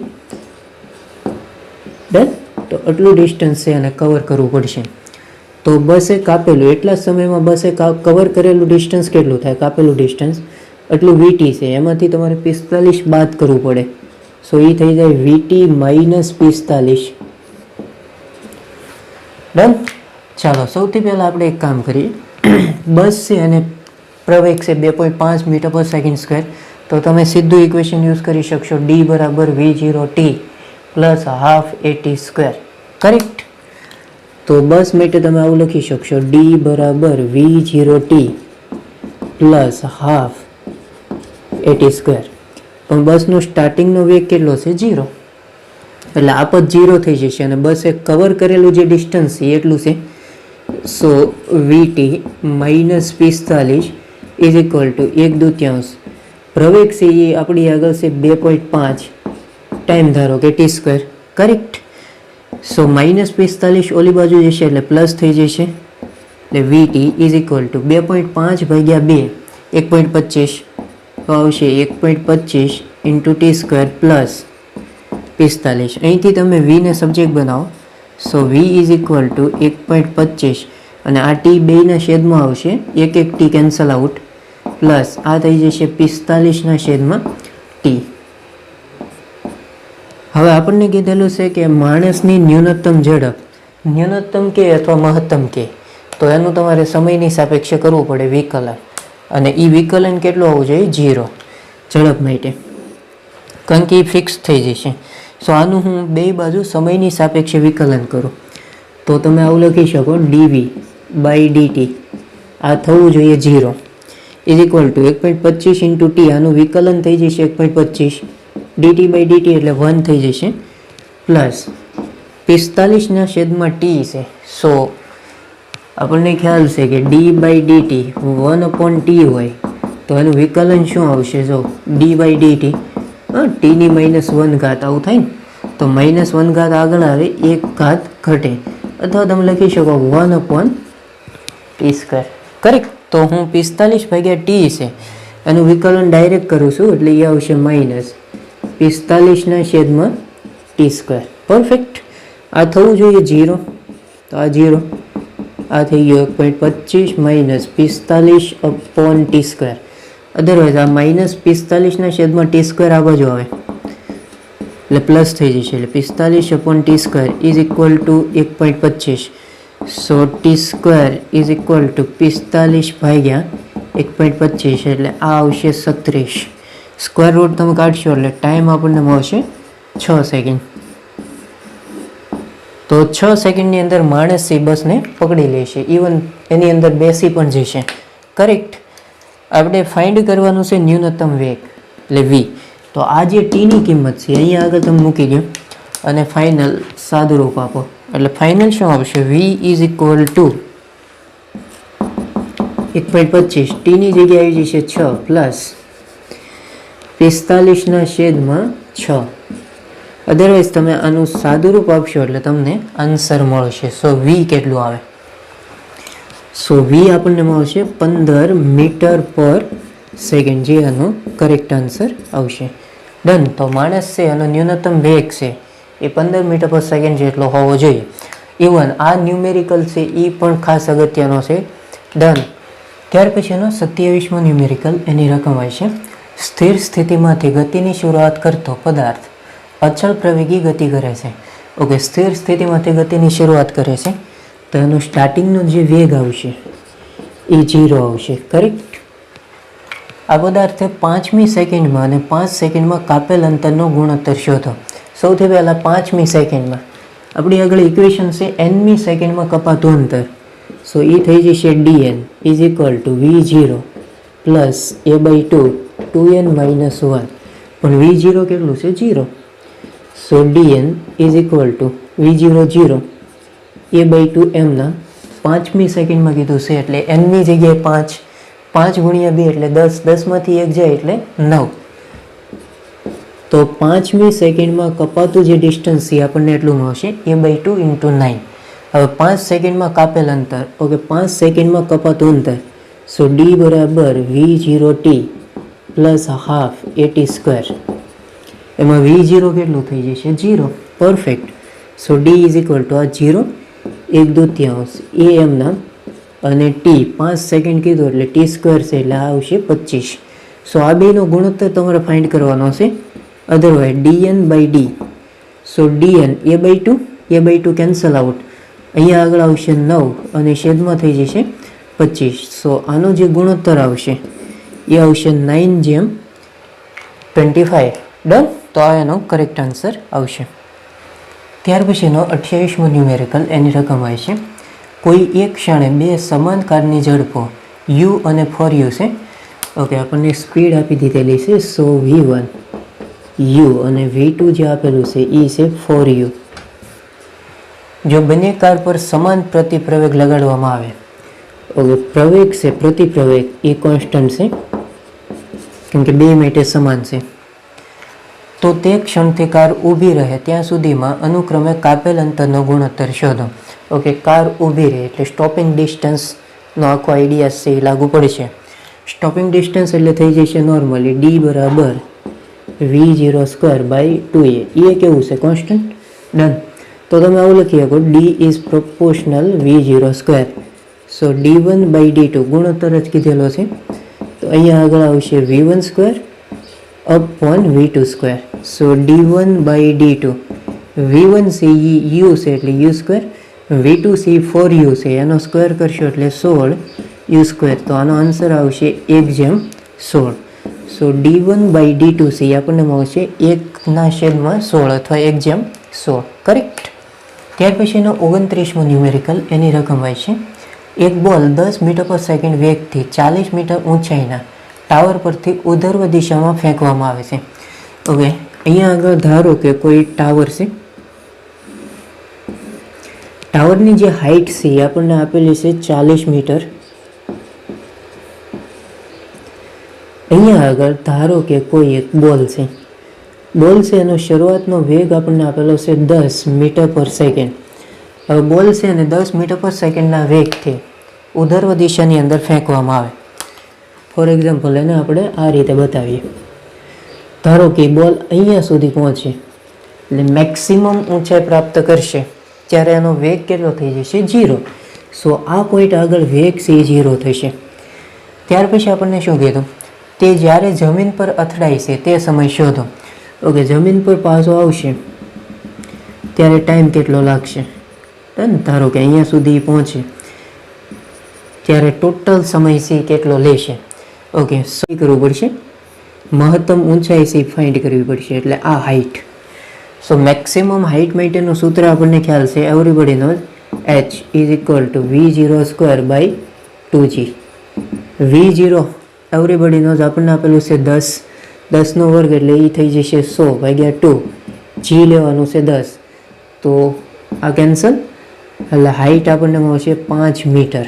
ડન. તો આટલું ડિસ્ટન્સ છે અને કવર કરવું પડશે. તો બસે કાપેલું એટલા સમયમાં બસે કવર કરેલું ડિસ્ટન્સ કેટલું થાય? કાપેલું ડિસ્ટન્સ એટલું વીટી છે, એમાંથી તમારે 45 બાદ કરવું પડે. સો એ થઈ જાય વીટી માઇનસ 45. ડન. ચાલો સૌથી પહેલાં આપણે એક કામ કરીએ. બસ છે અને પ્રવેગ છે 2.5 મીટર પર સેકન્ડ સ્ક્વેર, તો તમે સીધું ઇક્વેશન યુઝ કરી શકશો ડી બરાબર v0t plus half AT square. Correct. તો બસ માટે તમે આવું લખી શકશો ડી બરાબર v0t plus half AT square. પણ બસનો સ્ટાર્ટિંગનો વેગ કેટલો છે? 0. એટલે આ પદ 0 થઈ જશે અને બસે કવર કરેલું જે ડિસ્ટન્સ છે એટલું છે. સો વીટી માઇનસ 45 ઇઝ ઇક્વલ ટુ 1/2 પ્રવેગ છે એ આપણી આગળ છે 2.5 ટાઈમ ધારો કે ટી સ્ક્વેર. કરેક્ટ. સો માઇનસ 45 ઓલી બાજુ જશે એટલે પ્લસ થઈ જશે, એટલે વીટી ઇઝ ઇક્વલ ટુ 2.5 ભાગ્યા 2 1.25 તો આવશે 1.25 ઇન્ટુ ટી સ્ક્વેર પ્લસ 45. અહીંથી તમે વીને સબ્જેક્ટ બનાવો, સો વી ઇઝ ઇક્વલ ટુ 1.25 અને આ ટી બેના છેદમાં આવશે, એક ટી કેન્સલ આઉટ, પ્લસ આ થઈ જશે 45ના છેદમાં ટી. હવે આપણને કીધેલું છે કે માણસની ન્યૂનતમ ઝડપ, ન્યૂનતમ કે અથવા મહત્તમ કે, તો એનું તમારે સમયની સાપેક્ષે કરવું પડે વિકલન, અને એ વિકલન કેટલું આવવું જોઈએ? 0 ઝડપ માટે, કારણ કે એ ફિક્સ થઈ જશે. સો આનું હું બે બાજુ સમયની સાપેક્ષે વિકલન કરું તો તમે આવું લખી શકો ડીવી બાય ડીટી, આ થવું જોઈએ 0 is equal two 1.25 into T, આનું વિકલન થઈ જશે 1.25 ડીટી બાય ડીટી એટલે 1 થઈ જશે, પ્લસ 45ના છેદમાં ટી છે. સો આપણને ખ્યાલ છે કે ડી બાય ડીટી 1/t હોય તો એનું વિકલન શું આવશે? જો ડી બાય ડીટી ટીની -1 ઘાત આવું થાય ને, તો -1 ઘાત આગળ આવે, 1 ઘાત ઘટે, અથવા તમે લખી શકો 1/t સ્ક્વેર. કરેક્ટ. તો હું 45 ભાગ્યા ટી છે એનું વિકલન ડાયરેક્ટ કરું છું એટલે એ આવશે -45ના છેદમાં ટી સ્ક્વેર. પરફેક્ટ. આ થવું જોઈએ 0, તો આ 0, આ થઈ ગયો 1.25 માઇનસ 45/t સ્ક્વેર. અધરવાઇઝ આ -45ના છેદમાં ટી સ્ક્વેર આ બાજુ આવે એટલે પ્લસ થઈ જશે, એટલે 45/t square is equal two 1.25. So T square is equal two 45 ભાગ્યા 1.25 એટલે આ આવશે 36. સ્ક્વેર રૂટ તમે કાઢશો એટલે ટાઈમ આપણને મળશે 6 સેકન્ડ. તો 6 સેકન્ડની અંદર માણસ એ બસને પકડી લેશે, ઇવન એની અંદર બેસી પણ જશે. કરેક્ટ. આપણે ફાઇન્ડ કરવાનું છે ન્યૂનતમ વેગ એટલે વી. તો આ જે ટીની કિંમત છે અહીંયા આગળ તમે મૂકી દો અને ફાઇનલ સાદુરૂપ આપો, એટલે ફાઇનલ શું આવશે? વી ઇઝ ઇક્વલ ટુ 1.25, ટીની જગ્યાએ આવી જશે 6 પ્લસ 45ના છેદમાં 6. અધરવાઇઝ તમે આનું સાદુરૂપ આપશો એટલે તમને આન્સર મળશે. સો વી કેટલું આવે? સો વી આપણને મળશે 15 મીટર પર સેકન્ડ, જે આનો કરેક્ટ આન્સર આવશે. ડન. તો માણસ છે એનો ન્યૂનતમ વેગ છે એ 15 મીટર પર સેકન્ડ જેટલો હોવો જોઈએ. ઇવન આ ન્યુમેરિકલ છે એ પણ ખાસ અગત્યનો છે. ડન. ત્યાર પછીનો 27મો ન્યુમેરિકલ, એની રકમ હોય છે સ્થિર સ્થિતિમાંથી ગતિની શરૂઆત કરતો પદાર્થ અચળ પ્રવેગી ગતિ કરે છે. ઓકે, સ્થિર સ્થિતિમાંથી ગતિની શરૂઆત કરે છે તો એનું સ્ટાર્ટિંગનો જે વેગ આવશે એ 0 આવશે. કરેક્ટ. આ પદાર્થે 5મી સેકન્ડમાં અને 5 સેકન્ડમાં કાપેલ અંતરનો ગુણોત્તર શોધો. સૌથી પહેલાં 5મી સેકન્ડમાં આપણી આગળ ઇક્વેશન છે nમી સેકન્ડમાં કપાતું અંતર. સો એ થઈ જશે dn is equal to v0 plus a/2 2n - 1, પણ v0 કેટલું છે? 0. સો dn is equal to v0 0 a/2 mના 5મી સેકન્ડમાં કીધું છે એટલે nની જગ્યાએ 5, 5 ગુણ્યા 2 એટલે 10, 10માંથી 1 જાય એટલે 9. તો 5મી સેકન્ડમાં કપાતું જે ડિસ્ટન્સ છે આપણને એટલું મળશે a/2 × 9. હવે 5 સેકન્ડમાં કાપેલ અંતર, ઓકે, 5 સેકન્ડમાં કપાતું અંતર, સો d બરાબર v0t પ્લસ હાફ at². એમાં v0 કેટલું થઈ જશે? 0. Perfect. So d is equal two આ 0 1/2 એ એમના અને t 5 સેકન્ડ કીધું એટલે t² છે એટલે આ આવશે 25. સો આ બેનો ગુણોત્તર તમારે ફાઇન્ડ કરવાનો છે. Otherwise dn/d. સો dn a/2 કેન્સલ આઉટ, અહીંયા આગળ આવશે 9 અને છેદમાં થઈ જશે 25. સો આનો જે ગુણોત્તર આવશે એ આવશે 9/25. ડન. તો આ એનો કરેક્ટ આન્સર આવશે. ત્યાર પછીનો 28મો ન્યુમેરિકલ, એની રકમ હોય છે કોઈ એક ક્ષણે બે સમાન કારની ઝડપો u અને ફોર યુ છે. ઓકે, આપણને સ્પીડ આપી દીધેલી છે, સો v1 u અને v2 જે આપેલું છે એ છે ફોર યુ. જો બંને કાર પર સમાન પ્રતિપ્રવેગ લગાડવામાં આવે, ઓકે, પ્રવેગ છે પ્રતિપ્રવેગ એ કોન્સ્ટન્ટ છે કેમ કે બે માટે સમાન છે, તો તે ક્ષણથી કાર ઊભી રહે ત્યાં સુધીમાં અનુક્રમે કાપેલ અંતરનો ગુણોત્તર શોધો. ઓકે, કાર ઊભી રહે એટલે સ્ટોપિંગ ડિસ્ટન્સનો આખો આઈડિયા છે એ લાગુ પડશે. સ્ટોપિંગ ડિસ્ટન્સ એટલે થઈ જશે નોર્મલી d બરાબર v0²/2a. એ કેવું છે? કોન્સ્ટન્ટ. ડન. તો તમે આવું લખી શકો d is proportional v0². So d1/d2 ગુણોત્તર જ કીધેલો છે, તો અહીંયા આગળ આવશે v1² upon v2². સો d1/d2, v1 છે u છે એટલે u², v2 છે 4u છે એનો સ્ક્વેર કરશો એટલે 16u². તો આનો આન્સર આવશે 1/16. સો d1/d2 છે એ આપણને મળશે 1/16 અથવા 1/16. કરેક્ટ. ત્યાર પછીનો 29મો ન્યુમેરિકલ, એની રકમ હોય છે એક બોલ 10 મીટર/સેકન્ડ વેગથી 40 મીટર ઊંચાઈના ટાવર પરથી ઉધર્વ દિશામાં ફેંકવામાં આવે છે. ઓકે, અહીંયા આગળ ધારો કે કોઈ ટાવર છે, ટાવરની જે હાઇટ છે એ આપણને આપેલી છે 40 મીટર. અહીંયા આગળ ધારો કે કોઈ એક બોલ છે, બોલ છે એનો શરૂઆતનો વેગ આપણને આપેલો છે 10 મીટર/સેકન્ડ. હવે બોલ છે અને 10 મીટર/સેકન્ડના વેગથી ઉધર્વ દિશાની અંદર ફેંકવામાં આવે. ફોર એક્ઝામ્પલ એને આપણે આ રીતે બતાવીએ. ધારો કે બોલ અહીંયા સુધી પહોંચે એટલે મેક્સિમમ ઊંચાઈ પ્રાપ્ત કરશે ત્યારે એનો વેગ કેટલો થઈ જશે? 0. સો આ પોઈન્ટ આગળ વેગ છે એ 0 થશે. ત્યાર પછી આપણને શું કીધું? તે જ્યારે જમીન પર અથડાય છે તે સમય શોધો. ઓકે, જમીન પર પાછો આવશે ત્યારે ટાઈમ કેટલો લાગશે? ડન. ધારો કે અહીંયા સુધી પહોંચે ત્યારે ટોટલ સમય છે કેટલો લેશે? ઓકે, શું કરવું પડશે? મહત્તમ ઊંચાઈ છે ફાઇન્ડ કરવી પડશે, એટલે આ હાઇટ. સો મેક્સિમમ હાઇટ માટેનું સૂત્ર આપણને ખ્યાલ છે, everybody know h is equal to v0²/2g. v0 everybody know આપણને આપેલું છે 10, 10નો વર્ગ એટલે એ થઈ જશે 100/2. g લેવાનું છે 10, તો આ કેન્સલ એટલે હાઇટ આપણને મળશે 5 મીટર.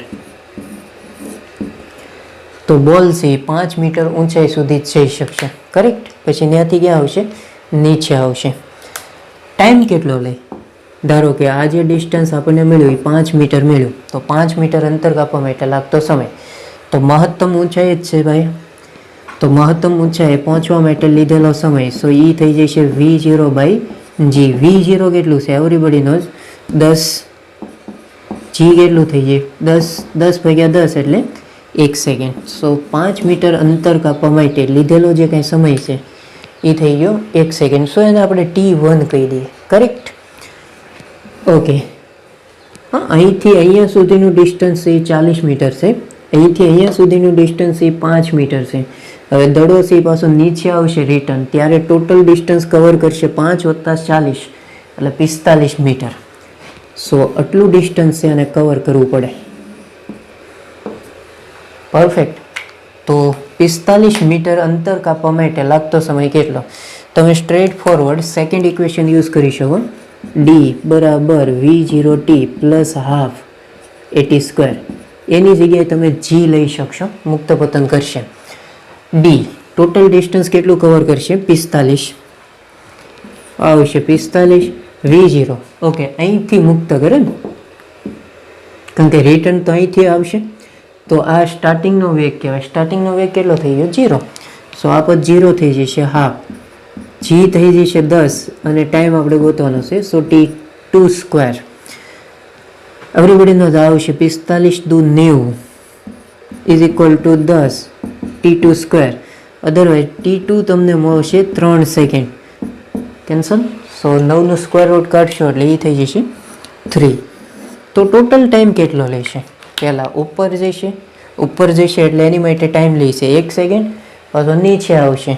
તો બોલ છે 5 મીટર ઊંચાઈ સુધી જઈ શકશે. કરેક્ટ. પછી ત્યાંથી ક્યાં આવશે? નીચે આવશે. ટાઈમ કેટલો લે? ધારો કે આ જે ડિસ્ટન્સ આપણને મળ્યું એ 5 મીટર મળ્યું, તો 5 મીટર અંતર કાપવા માટે લાગતો સમય તો મહત્તમ ઊંચાઈ જ છે ભાઈ, તો મહત્તમ ઊંચાઈ પહોંચવા માટે લીધેલો સમય સો એ થઈ જશે v0/g. v0 કેટલું છે? એવરીબડી નો 10, g કેટલું થઈ જાય? 10/10 એટલે 1 સેકન્ડ. સો 5 મીટર અંતર કાપવા માટે લીધેલો જે કંઈ સમય છે એ થઈ ગયો 1 સેકન્ડ. સો એને આપણે t1 કહી દઈએ. કરેક્ટ. ઓકે, હા, અહીંથી અહીંયા સુધીનું ડિસ્ટન્સ એ 40 મીટર છે, અહીંથી અહીંયા સુધીનું ડિસ્ટન્સ એ 5 મીટર છે. હવે દડો છે એ પાછો નીચે આવશે રિટર્ન ત્યારે ટોટલ ડિસ્ટન્સ કવર કરશે 5 + 40 એટલે 45 મીટર. સો આટલું ડિસ્ટન્સ છે અને કવર કરવું પડે. પરફેક્ટ. તો 45 મીટર અંતર કાપવા માટે લાગતો સમય કેટલો? તમે straight forward second equation use કરી શકો. d બરાબર v0t પ્લસ હાફ at². એની જગ્યાએ તમે g લઈ શકશો, મુક્ત પતન કરશે. d ટોટલ ડિસ્ટન્સ કેટલું કવર કરશે? 45. આવશે 45 v0. ઓકે, અહીંથી મુક્ત કરે ને, કારણ કે રિટર્ન તો અહીંથી આવશે. તો આ સ્ટાર્ટિંગનો વેગ કહેવાય. સ્ટાર્ટિંગનો વેગ કેટલો થઈ ગયો? 0. સો આ પદ 0 થઈ જશે હાફ, જી થઈ જશે 10 અને ટાઈમ આપણે ગોતવાનો છે. સો t2 સ્ક્વેર એવરીબડીનો જ આવશે 45 દુ 90 is equal two 10 t2 square. Otherwise t2 તમને મળશે 3 સેકન્ડ. કેન્સલ. સો 9નું સ્ક્વેર રૂટ કાઢશો એટલે એ થઈ જશે 3. તો ટોટલ ટાઈમ કેટલો લેશે? પહેલાં ઉપર જશે એટલે એની માટે ટાઈમ લેશે 1 સેકન્ડ, પાછો નીચે આવશે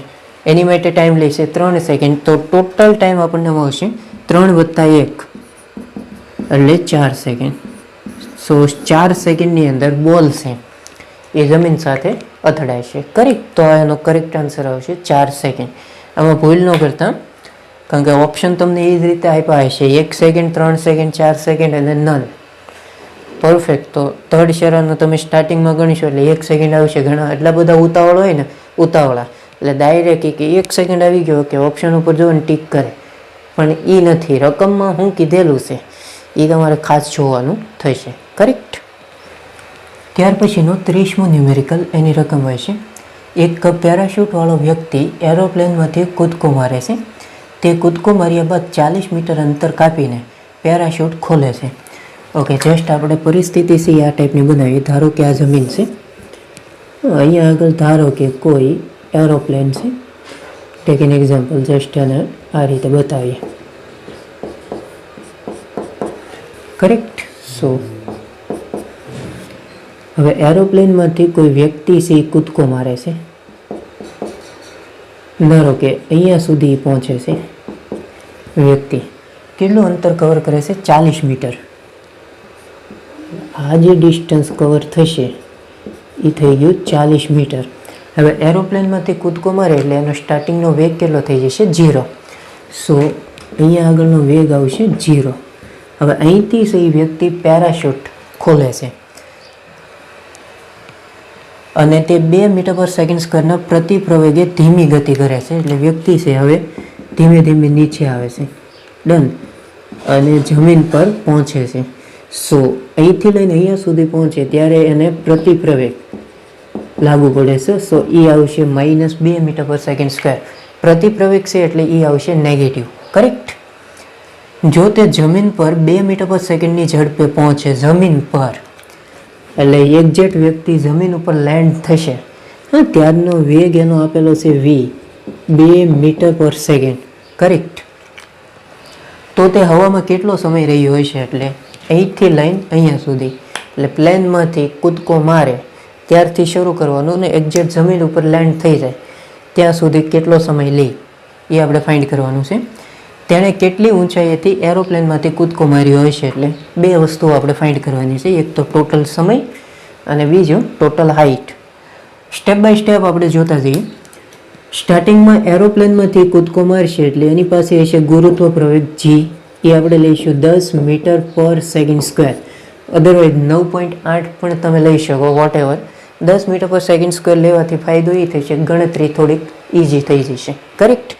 એની માટે ટાઈમ લેશે 3 સેકન્ડ. તો ટોટલ ટાઈમ આપણને મળશે 3 + 1 એટલે 4 સેકન્ડ. સો 4 સેકન્ડની અંદર બોલ છે એ જમીન સાથે અથડાશે. કરેક્ટ. તો એનો કરેક્ટ આન્સર આવશે 4 સેકન્ડ. આમાં ભૂલ ન કરતા, કારણ કે ઓપ્શન તમને એ જ રીતે આપ્યા હશે 1 સેકન્ડ, 3 સેકન્ડ, 4 સેકન્ડ અને નલ. પરફેક્ટ. તો થર્ડ શેરાનું તમે સ્ટાર્ટિંગમાં ગણીશો એટલે 1 સેકન્ડ આવશે. ઘણા એટલા બધા ઉતાવળ હોય ને, ઉતાવળા એટલે ડાયરેક્ટ કે 1 સેકન્ડ આવી ગયો કે ઓપ્શન ઉપર જો ને ટીક કરે, પણ એ નથી. રકમમાં શું કીધેલું છે એ તમારે ખાસ જોવાનું થશે. કરેક્ટ. ત્યાર પછીનો 30મો ન્યુમેરિકલ, એની રકમ હોય છે. એક પેરાશૂટવાળો વ્યક્તિ એરોપ્લેનમાંથી કૂદકો મારે છે. તે કૂદકો માર્યા બાદ 40 મીટર અંતર કાપીને પેરાશૂટ ખોલે છે. ઓકે, જસ્ટ આપણે પરિસ્થિતિ છે આ ટાઈપની બનાવીએ. ધારો કે આ જમીન છે, અહીંયા આગળ ધારો કે કોઈ એરોપ્લેન છે. ટેક એન એક્ઝામ્પલ, જસ્ટ એને આ રીતે બતાવીએ. કરેક્ટ. સો હવે એરોપ્લેનમાંથી કોઈ વ્યક્તિ છે એ કૂદકો મારે છે. ધારો કે અહીંયા સુધી પહોંચે છે વ્યક્તિ. કેટલું અંતર કવર કરે છે? 40 મીટર. આ જે ડિસ્ટન્સ કવર થશે એ થઈ ગયું 40 મીટર. હવે એરોપ્લેનમાંથી કૂદકો મારે એટલે એનો સ્ટાર્ટિંગનો વેગ કેટલો થઈ જશે? 0. સો અહીંયા આગળનો વેગ આવશે 0. હવે અહીંથી એ વ્યક્તિ પેરાશૂટ ખોલે છે અને તે 2 મીટર પર સેકન્ડ સ્ક્વેરના પ્રતિ પ્રવેગે ધીમી ગતિ કરે છે. એટલે વ્યક્તિ છે હવે ધીમે ધીમે નીચે આવે છે. ડન. અને જમીન પર પહોંચે છે. સો અહીંથી લઈને અહીંયા સુધી પહોંચે ત્યારે એને પ્રતિ પ્રવેગ લાગુ પડે છે. સો એ આવશે -2 મીટર પર સેકન્ડ સ્ક્વેર. પ્રતિ પ્રવેગ છે એટલે એ આવશે નેગેટિવ. કરેક્ટ. જો તે જમીન પર 2 મીટર પર સેકન્ડની ઝડપે પહોંચે, જમીન પર એટલે એક્ઝેક્ટ વ્યક્તિ જમીન ઉપર લેન્ડ થશે, હા, ત્યારનો વેગ એનો આપેલો છે v, 2 મીટર પર સેકન્ડ. કરેક્ટ. તો તે હવામાં કેટલો સમય રહ્યો હશે? એટલે અહીંથી લઈને અહીંયા સુધી, એટલે પ્લેનમાંથી કૂદકો મારે ત્યારથી શરૂ કરવાનું ને એક્ઝેક્ટ જમીન ઉપર લેન્ડ થઈ જાય ત્યાં સુધી કેટલો સમય લે એ આપણે ફાઇન્ડ કરવાનું છે. તેણે કેટલી ઊંચાઈએથી એરોપ્લેનમાંથી કૂદકો માર્યો હશે, એટલે 2 વસ્તુઓ આપણે ફાઇન્ડ કરવાની છે. એક તો ટોટલ સમય અને બીજું total height. Step by step આપણે જોતા જઈએ. સ્ટાર્ટિંગમાં એરોપ્લેનમાંથી કૂદકો મારશે એટલે એની પાસે હશે ગુરુત્વ પ્રવેગ g. એ આપણે લઈશું 10 મીટર પર સેકન્ડ સ્ક્વેર. અધરવાઇઝ 9.8 પણ તમે લઈ શકો, વોટ એવર. 10 મીટર પર સેકન્ડ સ્ક્વેર લેવાથી ફાયદો એ થશે, ગણતરી થોડીક ઇઝી થઈ જશે. કરેક્ટ.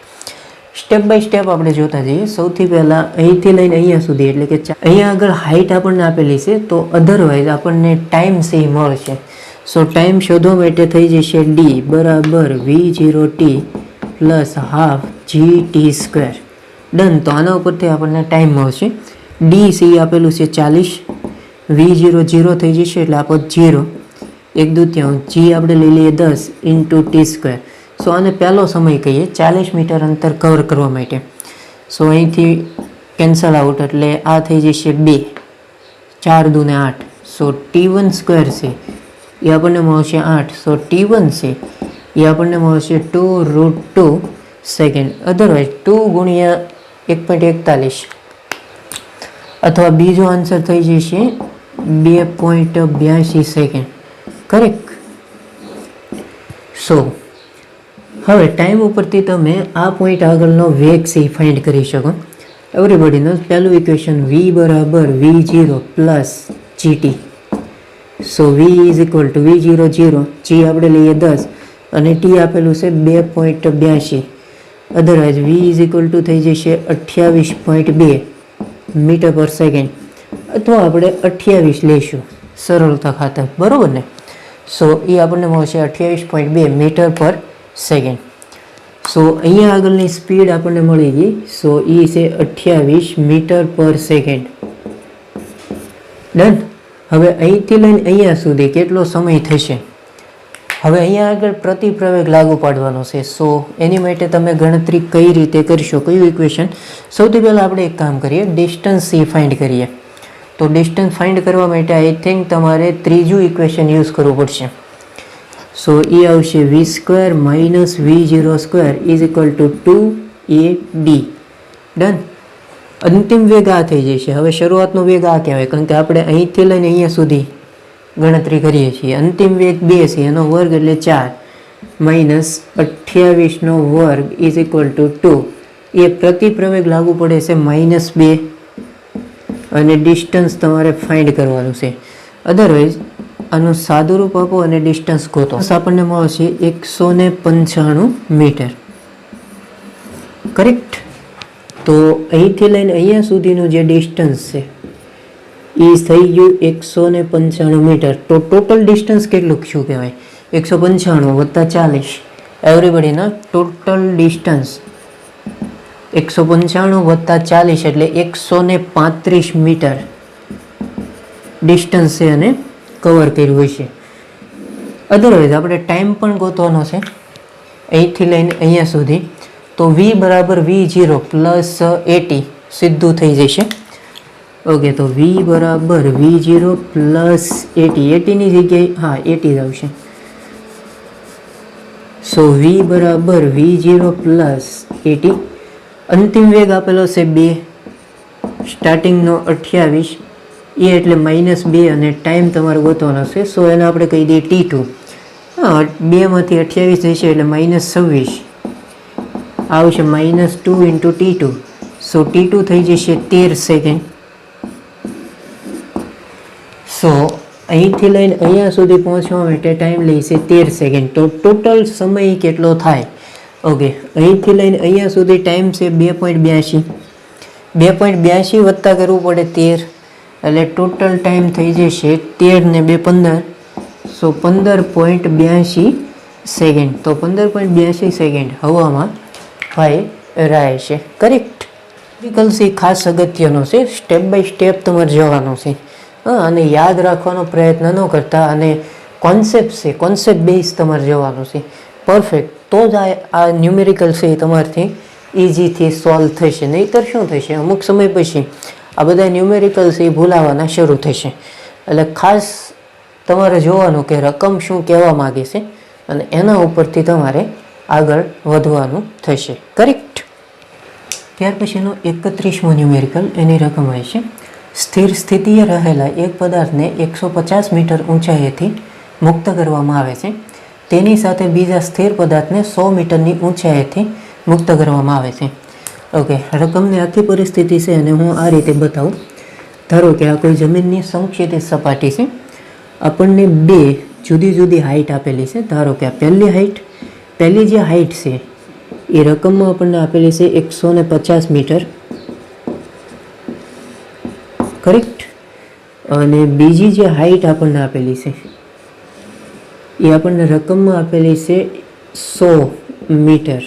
સ્ટેપ બાય સ્ટેપ આપણે જોતા જઈએ. સૌથી પહેલાં અહીંથી લઈને અહીંયા સુધી, એટલે કે અહીંયા આગળ હાઇટ આપણને આપેલી છે, તો અધરવાઇઝ આપણને ટાઈમ છે એ મળશે. સો ટાઈમ શોધવા માટે થઈ જશે d બરાબર v0t plus half gt square. Done. તો આના ઉપરથી આપણને ટાઈમ મળશે. d છે એ આપેલું છે 40, v0 0 થઈ જશે એટલે આપો 0, 1/2, g આપણે લઈ લઈએ 10 ઇન્ટુ ટી સ્ક્વેર. સો આને પહેલો સમય કહીએ 40 મીટર અંતર કવર કરવા માટે. સો અહીંથી કેન્સલ આઉટ એટલે આ થઈ જશે 2, 4 દૂને 8. સો t1 સ્ક્વેર છે એ આપણને મળશે 8. સો t1 છે એ આપણને મળશે 2√2 સેકન્ડ. અધરવાઇઝ 2 ગુણ્યા 1.41 અથવા બીજો આન્સર થઈ જશે 2.82 સેકન્ડ. કરેક્ટ. સો હવે ટાઈમ ઉપરથી તમે આ પોઈન્ટ આગળનો વેગ છે ફાઇન્ડ કરી શકો. એવરીબડીનો પહેલું ઇક્વેશન v બરાબર v0 plus gt. So v is equal to v0 0, g આપણે લઈએ 10 અને t આપેલું છે 2.82. Otherwise v is equal to થઈ જશે 28.2 મીટર પર સેકન્ડ, અથવા આપણે 28 લઈશું સરળતા ખાતર, બરાબર ને. સો એ આપણને મળશે 28.2 મીટર પર સેકન્ડ. સો અહીંયા આગળની સ્પીડ આપણને મળી ગઈ. સો એ છે 28 મીટર પર સેકન્ડ. ડન. હવે અહીંથી લઈને અહીંયા સુધી કેટલો સમય થશે? હવે અહીંયા આગળ પ્રતિપ્રવેગ લાગુ પાડવાનો છે. સો એની માટે તમે ગણતરી કઈ રીતે કરશો, કયું ઇક્વેશન? સૌથી પહેલાં આપણે એક કામ કરીએ, ડિસ્ટન્સ સી ફાઇન્ડ કરીએ. તો ડિસ્ટન્સ ફાઇન્ડ કરવા માટે આઈ થિંક તમારે ત્રીજું ઇક્વેશન યુઝ કરવું પડશે. સો એ આવશે v² - v0² is equal two 2ab. Done. અંતિમ વેગ આ થઈ જશે. હવે શરૂઆતનો વેગ આ કહેવાય, કારણ કે આપણે અહીંથી લઈને અહીંયા સુધી ગણતરી કરીએ છીએ. અંતિમ વેગ 2 છે, એનો વર્ગ એટલે 4 -28 નો વર્ગ ઇઝ ઇક્વલ ટુ 2. એ પ્રતિપ્રવેગ લાગુ પડે છે -2, અને ડિસ્ટન્સ તમારે ફાઇન્ડ કરવાનું છે. અધરવાઇઝ આનું સાદું રૂપ આપો અને ડિસ્ટન્સ ગોતો. આપણને મળશે 195 મીટર. કરેક્ટ. તો અહીંથી લઈને અહીંયા સુધીનું જે ડિસ્ટન્સ છે એ થઈ ગયું 195 મીટર. તો ટોટલ ડિસ્ટન્સ કેટલું શું કહેવાય? 195 વત્તા 40. એવરીબડીના ટોટલ ડિસ્ટન્સ 195 વત્તા 40 એટલે 135 મીટર ડિસ્ટન્સ છે અને કવર કર્યું હશે. અધરવાઇઝ આપણે ટાઈમ પણ ગોતવાનો છે અહીંથી લઈને અહીંયા સુધી. તો v બરાબર v0 પ્લસ 80 સીધું થઈ જશે. ઓકે, તો v બરાબર v0 પ્લસ 80ની જગ્યાએ હા 80 જ આવશે. સો v બરાબર v0 પ્લસ 80. અંતિમ વેગ આપેલો છે 2, સ્ટાર્ટિંગનો 28, એ એટલે -2, અને ટાઈમ તમારે ગોતવાનો છે. સો એને આપણે કહી દઈએ t2. હા, 2માંથી 28 જશે એટલે -26 આવશે, -2 × t2. સો t2 થઈ જશે 13 સેકન્ડ. સો અહીંથી લઈને અહીંયા સુધી પહોંચવા માટે ટાઈમ લેશે 13 સેકન્ડ. તો ટોટલ સમય કેટલો થાય? ઓકે, અહીંથી લઈને અહીંયા સુધી ટાઈમ છે 2.82. 2.82 વત્તા કરવું પડે 13, એટલે ટોટલ ટાઈમ થઈ જશે 13 ને 2 15. સો 15.82 સેકન્ડ. તો 15.82 સેકન્ડ હવામાં ભાઈ રાય છે. કરેક્ટ. વિકલ્પ ખાસ અગત્યનો છે, સ્ટેપ બાય સ્ટેપ તમારે જવાનું છે. અને યાદ રાખવાનો પ્રયત્ન ન કરતા, અને કોન્સેપ્ટ છે, કોન્સેપ્ટ બેઝ તમારે જવાનું છે પરફેક્ટ. તો જ આ ન્યુમેરિકલ છે એ તમારથી ઇઝીથી સોલ્વ થશે. નહીંતર શું થશે, અમુક સમય પછી આ બધા ન્યુમેરિકલ છે એ ભૂલાવાના શરૂ થશે. એટલે ખાસ તમારે જોવાનું કે રકમ શું કહેવા માગે છે, અને એના ઉપરથી તમારે આગળ વધવાનું થશે. કરેક્ટ. ત્યાર પછીનો 31મો ન્યુમેરિકલ, એની રકમ હોય છે સ્થિર સ્થિતિએ રહેલા એક પદાર્થને 150 મીટર ઊંચાઈએથી મુક્ત કરવામાં આવે છે. તેની સાથે બીજા સ્થિર પદાર્થને 100 મીટરની ઊંચાઈએથી મુક્ત કરવામાં આવે છે. ઓકે, રકમની આખી પરિસ્થિતિ છે અને હું આ રીતે બતાવું. ધારો કે આ કોઈ જમીનની સંક્ષિપ્ત સપાટી છે. આપણને 2 જુદી જુદી હાઇટ આપેલી છે. ધારો કે આ પહેલી જે હાઇટ છે એ રકમમાં આપણને આપેલી છે 150 મીટર. કરેક્ટ. અને બીજી જે હાઇટ આપણને આપેલી છે એ આપણને રકમમાં આપેલી છે 100 મીટર.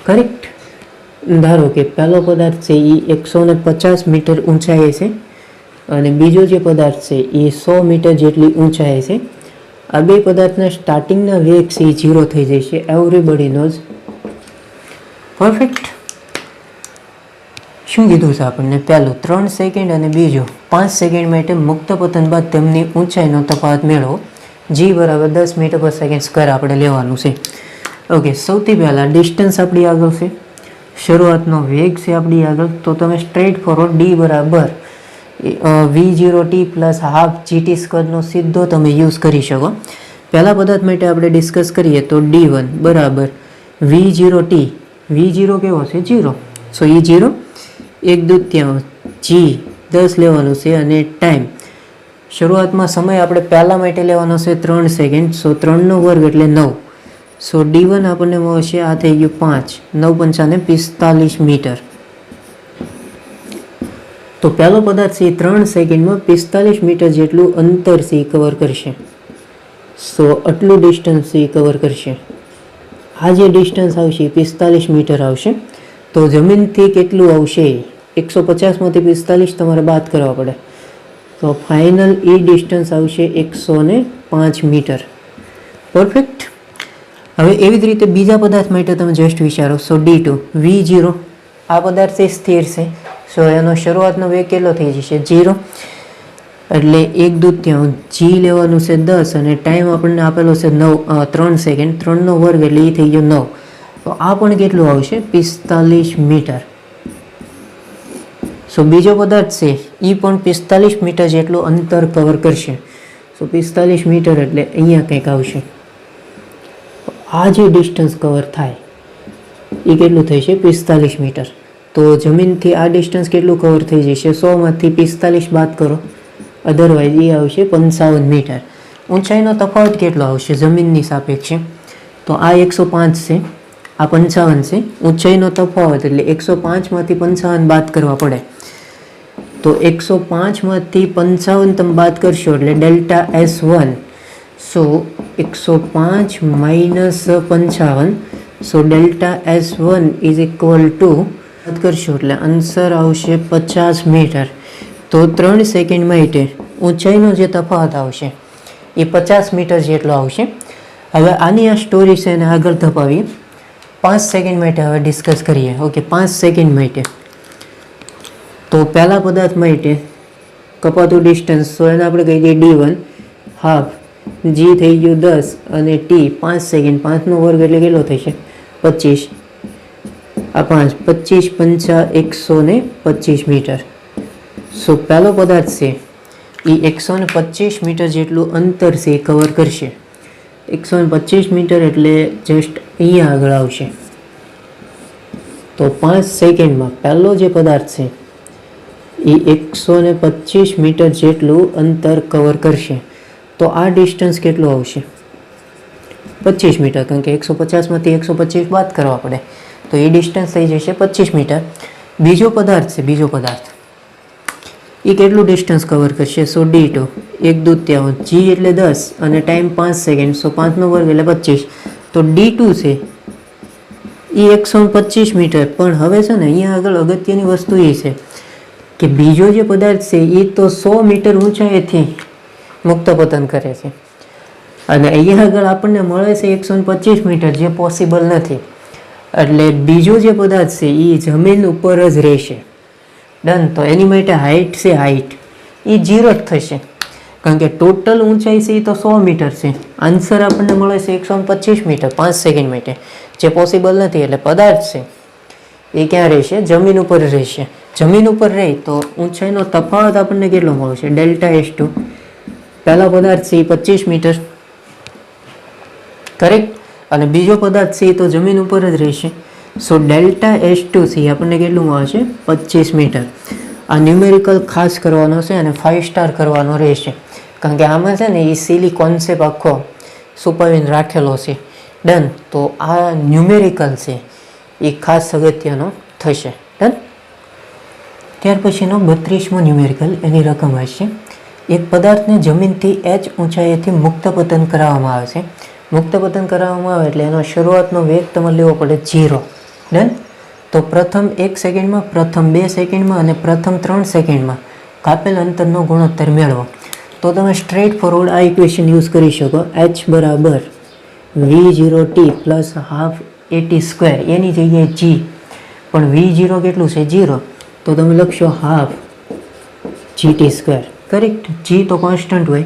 કરેક્ટ. ધારો કે પહેલો પદાર્થ છે એ 150 મીટર ઊંચાઈએ છે, અને બીજો જે પદાર્થ છે એ 100 મીટર જેટલી ઊંચાઈએ છે. આ બે પદાર્થના સ્ટાર્ટિંગના વેગ છે એ 0 થઈ જશે. Everybody knows. પરફેક્ટ. શું કીધું છે આપણને? પહેલું 3 સેકન્ડ અને બીજું 5 સેકન્ડ માટે મુક્ત પતન બાદ તેમની ઊંચાઈનો તફાવત મેળવો. g બરાબર 10 મીટર પર સેકન્ડ સ્ક્વેર આપણે લેવાનું છે. ઓકે, સૌથી પહેલાં ડિસ્ટન્સ આપણી આગળ છે, શરૂઆતનો વેગ છે આપણી આગળ. તો તમે સ્ટ્રેટ ફોરવર્ડ d બરાબર v0t પ્લસ હાફ GT² સીધો તમે યુઝ કરી શકો. પહેલા પદાર્થ માટે આપણે ડિસ્કસ કરીએ તો d1 બરાબર v0t. v0 કેવો છે? 0. સો એ 0 1/2 g 10 લેવાનું છે, અને ટાઈમ શરૂઆતમાં સમય આપણે પહેલા માટે લેવાનો છે 3 સેકન્ડ. સો 3નો વર્ગ એટલે 9. સો D1 આપણને મળશે આ થઈ ગયું 5, 9 × 5 = 45 મીટર. તો પહેલો પદાર્થ છે એ 3 સેકન્ડમાં 45 મીટર જેટલું અંતર છે એ કવર કરશે. સો આટલું ડિસ્ટન્સ એ કવર કરશે. આ જે ડિસ્ટન્સ આવશે એ 45 મીટર આવશે. તો જમીનથી કેટલું આવશે? 150માંથી 45 તમારે બાદ કરવા પડે. તો ફાઇનલ એ ડિસ્ટન્સ આવશે 105 મીટર. પરફેક્ટ. હવે એવી જ રીતે બીજા પદાર્થ માટે તમે જસ્ટ વિચારો. સો D2 V0 આ પદાર્થ છે સ્થિર છે. સો એનો શરૂઆતનો વેગ કેટલો થઈ જશે? 0. એટલે 1/2 G લેવાનું છે 10 અને ટાઈમ આપણને આપેલો છે 3 સેકન્ડ. 3નો વર્ગ એટલે એ થઈ ગયો 9. તો આ પણ કેટલું આવશે? 45 મીટર. સો બીજો પદાર્થ છે એ પણ 45 મીટર જેટલું અંતર કવર કરશે. સો 45 મીટર એટલે અહીંયા કંઈક આવશે. આ જે ડિસ્ટન્સ કવર થાય એ કેટલું થશે? 45 મીટર. તો જમીનથી આ ડિસ્ટન્સ કેટલું કવર થઈ જશે? 100માંથી 45 બાદ કરો, અધરવાઇઝ એ આવશે 55 મીટર. ઊંચાઈનો તફાવત કેટલો આવશે જમીનની સાપેક્ષે? તો આ 105 છે, આ 55 છે. ઊંચાઈનો તફાવત એટલે 105માંથી 55 બાદ કરવા પડે. તો 105માંથી 55 તમે બાદ કરશો એટલે ડેલ્ટા S1. સો 105 - 55. સો ડેલ્ટા S1 = બાદ કરશો એટલે આન્સર આવશે 50 મીટર. તો 3 સેકન્ડ માટે ઊંચાઈનો જે તફાવત આવશે એ 50 મીટર જેટલો આવશે. હવે આની આ સ્ટોરી છે એને આગળ ધપાવીએ. 5 સેકન્ડ માટે હવે ડિસ્કસ કરીએ. ઓકે, 5 સેકન્ડ માટે. તો પહેલા પદાર્થ માટે કપાતું ડિસ્ટન્સ, તો એને આપણે કહી દઈએ D1 હાફ. G થઈ ગયું 10 અને T 5 સેકન્ડ. 5નો વર્ગ એટલે કેટલો થશે? 25. આ 5 25 × 5 = 125 મીટર. સો પહેલો પદાર્થ છે એ 125 મીટર જેટલું અંતર છે એ કવર કરશે. 125 મીટર એટલે જસ્ટ અહીંયા આગળ આવશે. તો 5 સેકન્ડમાં પહેલો જે પદાર્થ છે એ 125 મીટર જેટલું અંતર કવર કરશે. તો આ ડિસ્ટન્સ કેટલું આવશે? 25 મીટર. કારણ કે 150માંથી 125 બાદ કરવા પડે. તો એ ડિસ્ટન્સ થઈ જશે 25 મીટર. બીજો પદાર્થ છે, બીજો પદાર્થ એ કેટલું ડિસ્ટન્સ કવર કરશે? સો D2 1/2 G એટલે 10 અને ટાઈમ 5 સેકન્ડ. સો 5નો વર્ગ એટલે 25. તો D2 છે એ 125 મીટર. પણ હવે છે ને અહીંયા આગળ અગત્યની વસ્તુ એ છે કે બીજો જે પદાર્થ છે એ તો 100 મીટર ઊંચાઈથી મુક્ત પતન કરે છે અને અહીંયા આગળ આપણને મળે છે 125 મીટર, જે પોસિબલ નથી. એટલે બીજો જે પદાર્થ છે એ જમીન ઉપર જ રહેશે. ડન. તો એની માટે હાઇટ છે, હાઇટ એ 0 જ થશે. કારણ કે ટોટલ ઊંચાઈ છે એ તો 100 મીટર છે. આન્સર આપણને મળે છે 125 મીટર 5 સેકન્ડ માટે, જે પોસિબલ નથી. એટલે પદાર્થ છે એ ક્યાં રહેશે? જમીન ઉપર રહેશે. જમીન ઉપર રહે તો ઊંચાઈનો તફાવત આપણને કેટલો મળશે? Delta S2. પહેલા પદાર્થ છે એ 25 મીટર, કરેક્ટ. અને બીજો પદાર્થ છે એ તો જમીન ઉપર જ રહેશે. સો ડેલ્ટા S2 છે આપણને કેટલું મળશે? 25 મીટર. આ ન્યુમેરિકલ ખાસ કરવાનો છે અને 5 સ્ટાર કરવાનો રહેશે. કારણ કે આમાં છે ને એ સિલી કોન્સેપ્ટ આખો છુપાવીને રાખેલો છે. ડન. તો આ ન્યુમેરિકલ છે એ ખાસ અગત્યનો થશે. ડન. ત્યાર પછીનો 32મો ન્યુમેરિકલ, એની રકમ હશે. એક પદાર્થને જમીનથી h ઊંચાઈથી મુક્ત પતન કરાવવામાં આવે છે. મુક્ત પતન કરાવવામાં આવે એટલે એનો શરૂઆતનો વેગ તમારે લેવો પડે 0. ડન. તો પ્રથમ 1 સેકન્ડમાં, પ્રથમ 2 સેકન્ડમાં અને પ્રથમ 3 સેકન્ડમાં કાપેલ અંતરનો ગુણોત્તર મેળવો. તો તમે સ્ટ્રેટ ફોરવર્ડ આ ઇક્વેશન યુઝ કરી શકો. h = V0t + half AT². એની જગ્યાએ G, પણ V0 કેટલું છે? 0. તો તમે લખશો હાફ GT². કરેક્ટ. G તો કોન્સ્ટન્ટ હોય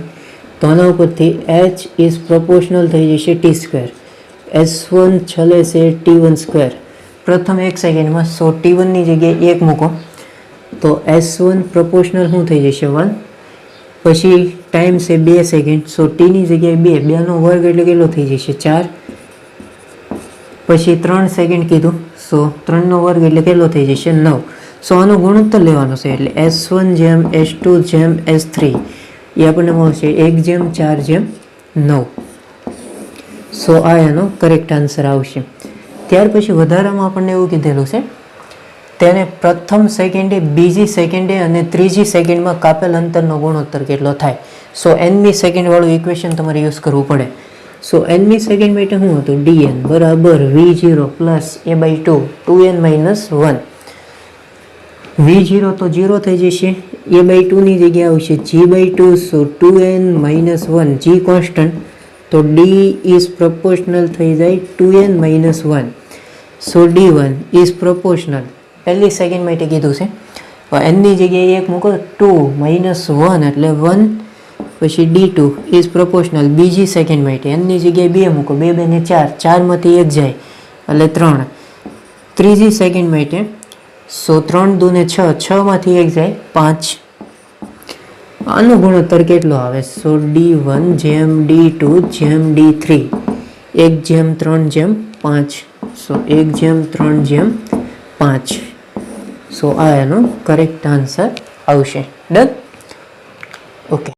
તો આના ઉપરથી h ઇઝ પ્રોપોર્શનલ થઈ જશે T². S1 છલે છે T1². પ્રથમ 1 સેકન્ડમાં. સો T1ની જગ્યાએ 1 મૂકો તો S1 પ્રોપોર્શનલ શું થઈ જશે? 1. પછી ટાઈમ છે 2 સેકન્ડ. સો Tની જગ્યાએ 2, 2નો વર્ગ એટલે કેટલો થઈ જશે? 4. પછી 3 સેકન્ડ કીધું. સો 3નો વર્ગ એટલે કેટલો થઈ જશે? 9. સો આનો ગુણોત્તર લેવાનો છે એટલે S1 / S2 / S3 એ આપણને મળશે 1/4/9. સો આ એનો કરેક્ટ આન્સર આવશે. ત્યાર પછી વધારામાં આપણને એવું કીધેલું છે તેને પ્રથમ સેકન્ડે, બીજી સેકન્ડે અને ત્રીજી સેકન્ડમાં કાપેલ અંતરનો ગુણોત્તર કેટલો થાય. સો nમી સેકન્ડવાળું ઇક્વેશન તમારે યુઝ કરવું પડે. સો nમી સેકન્ડ માટે શું હતું? dn બરાબર v0 plus a/2 2n minus 1. v0 તો 0 થઈ જશે, a/2 ની જગ્યાએ આવશે g/2. સો 2n માઇનસ 1, g કોન્સ્ટન્ટ, તો d ઇઝ પ્રપોર્શનલ થઈ જાય 2n minus 1. So d1 is proportional, પહેલી સેકન્ડ માટે કીધું છે, એનની જગ્યાએ 1 મૂકો, 2 માઇનસ 1 એટલે 1. પછી d2 ઇઝ પ્રપોર્શનલ બીજી સેકન્ડ માટે, એનની જગ્યાએ 2 મૂકો, 2 2 ને 4, 4માંથી 1 જાય એટલે 3. ત્રીજી સેકન્ડ માટે, સો 3 2 ને 6, 6માંથી 1 જાય 5. આનો ગુણોત્તર કેટલો આવે? સો d1 જેમ d2 જેમ d3, 1:3:5. સો 1:3:5. સો આ એનો કરેક્ટ આન્સર આવશે. ડન? ઓકે.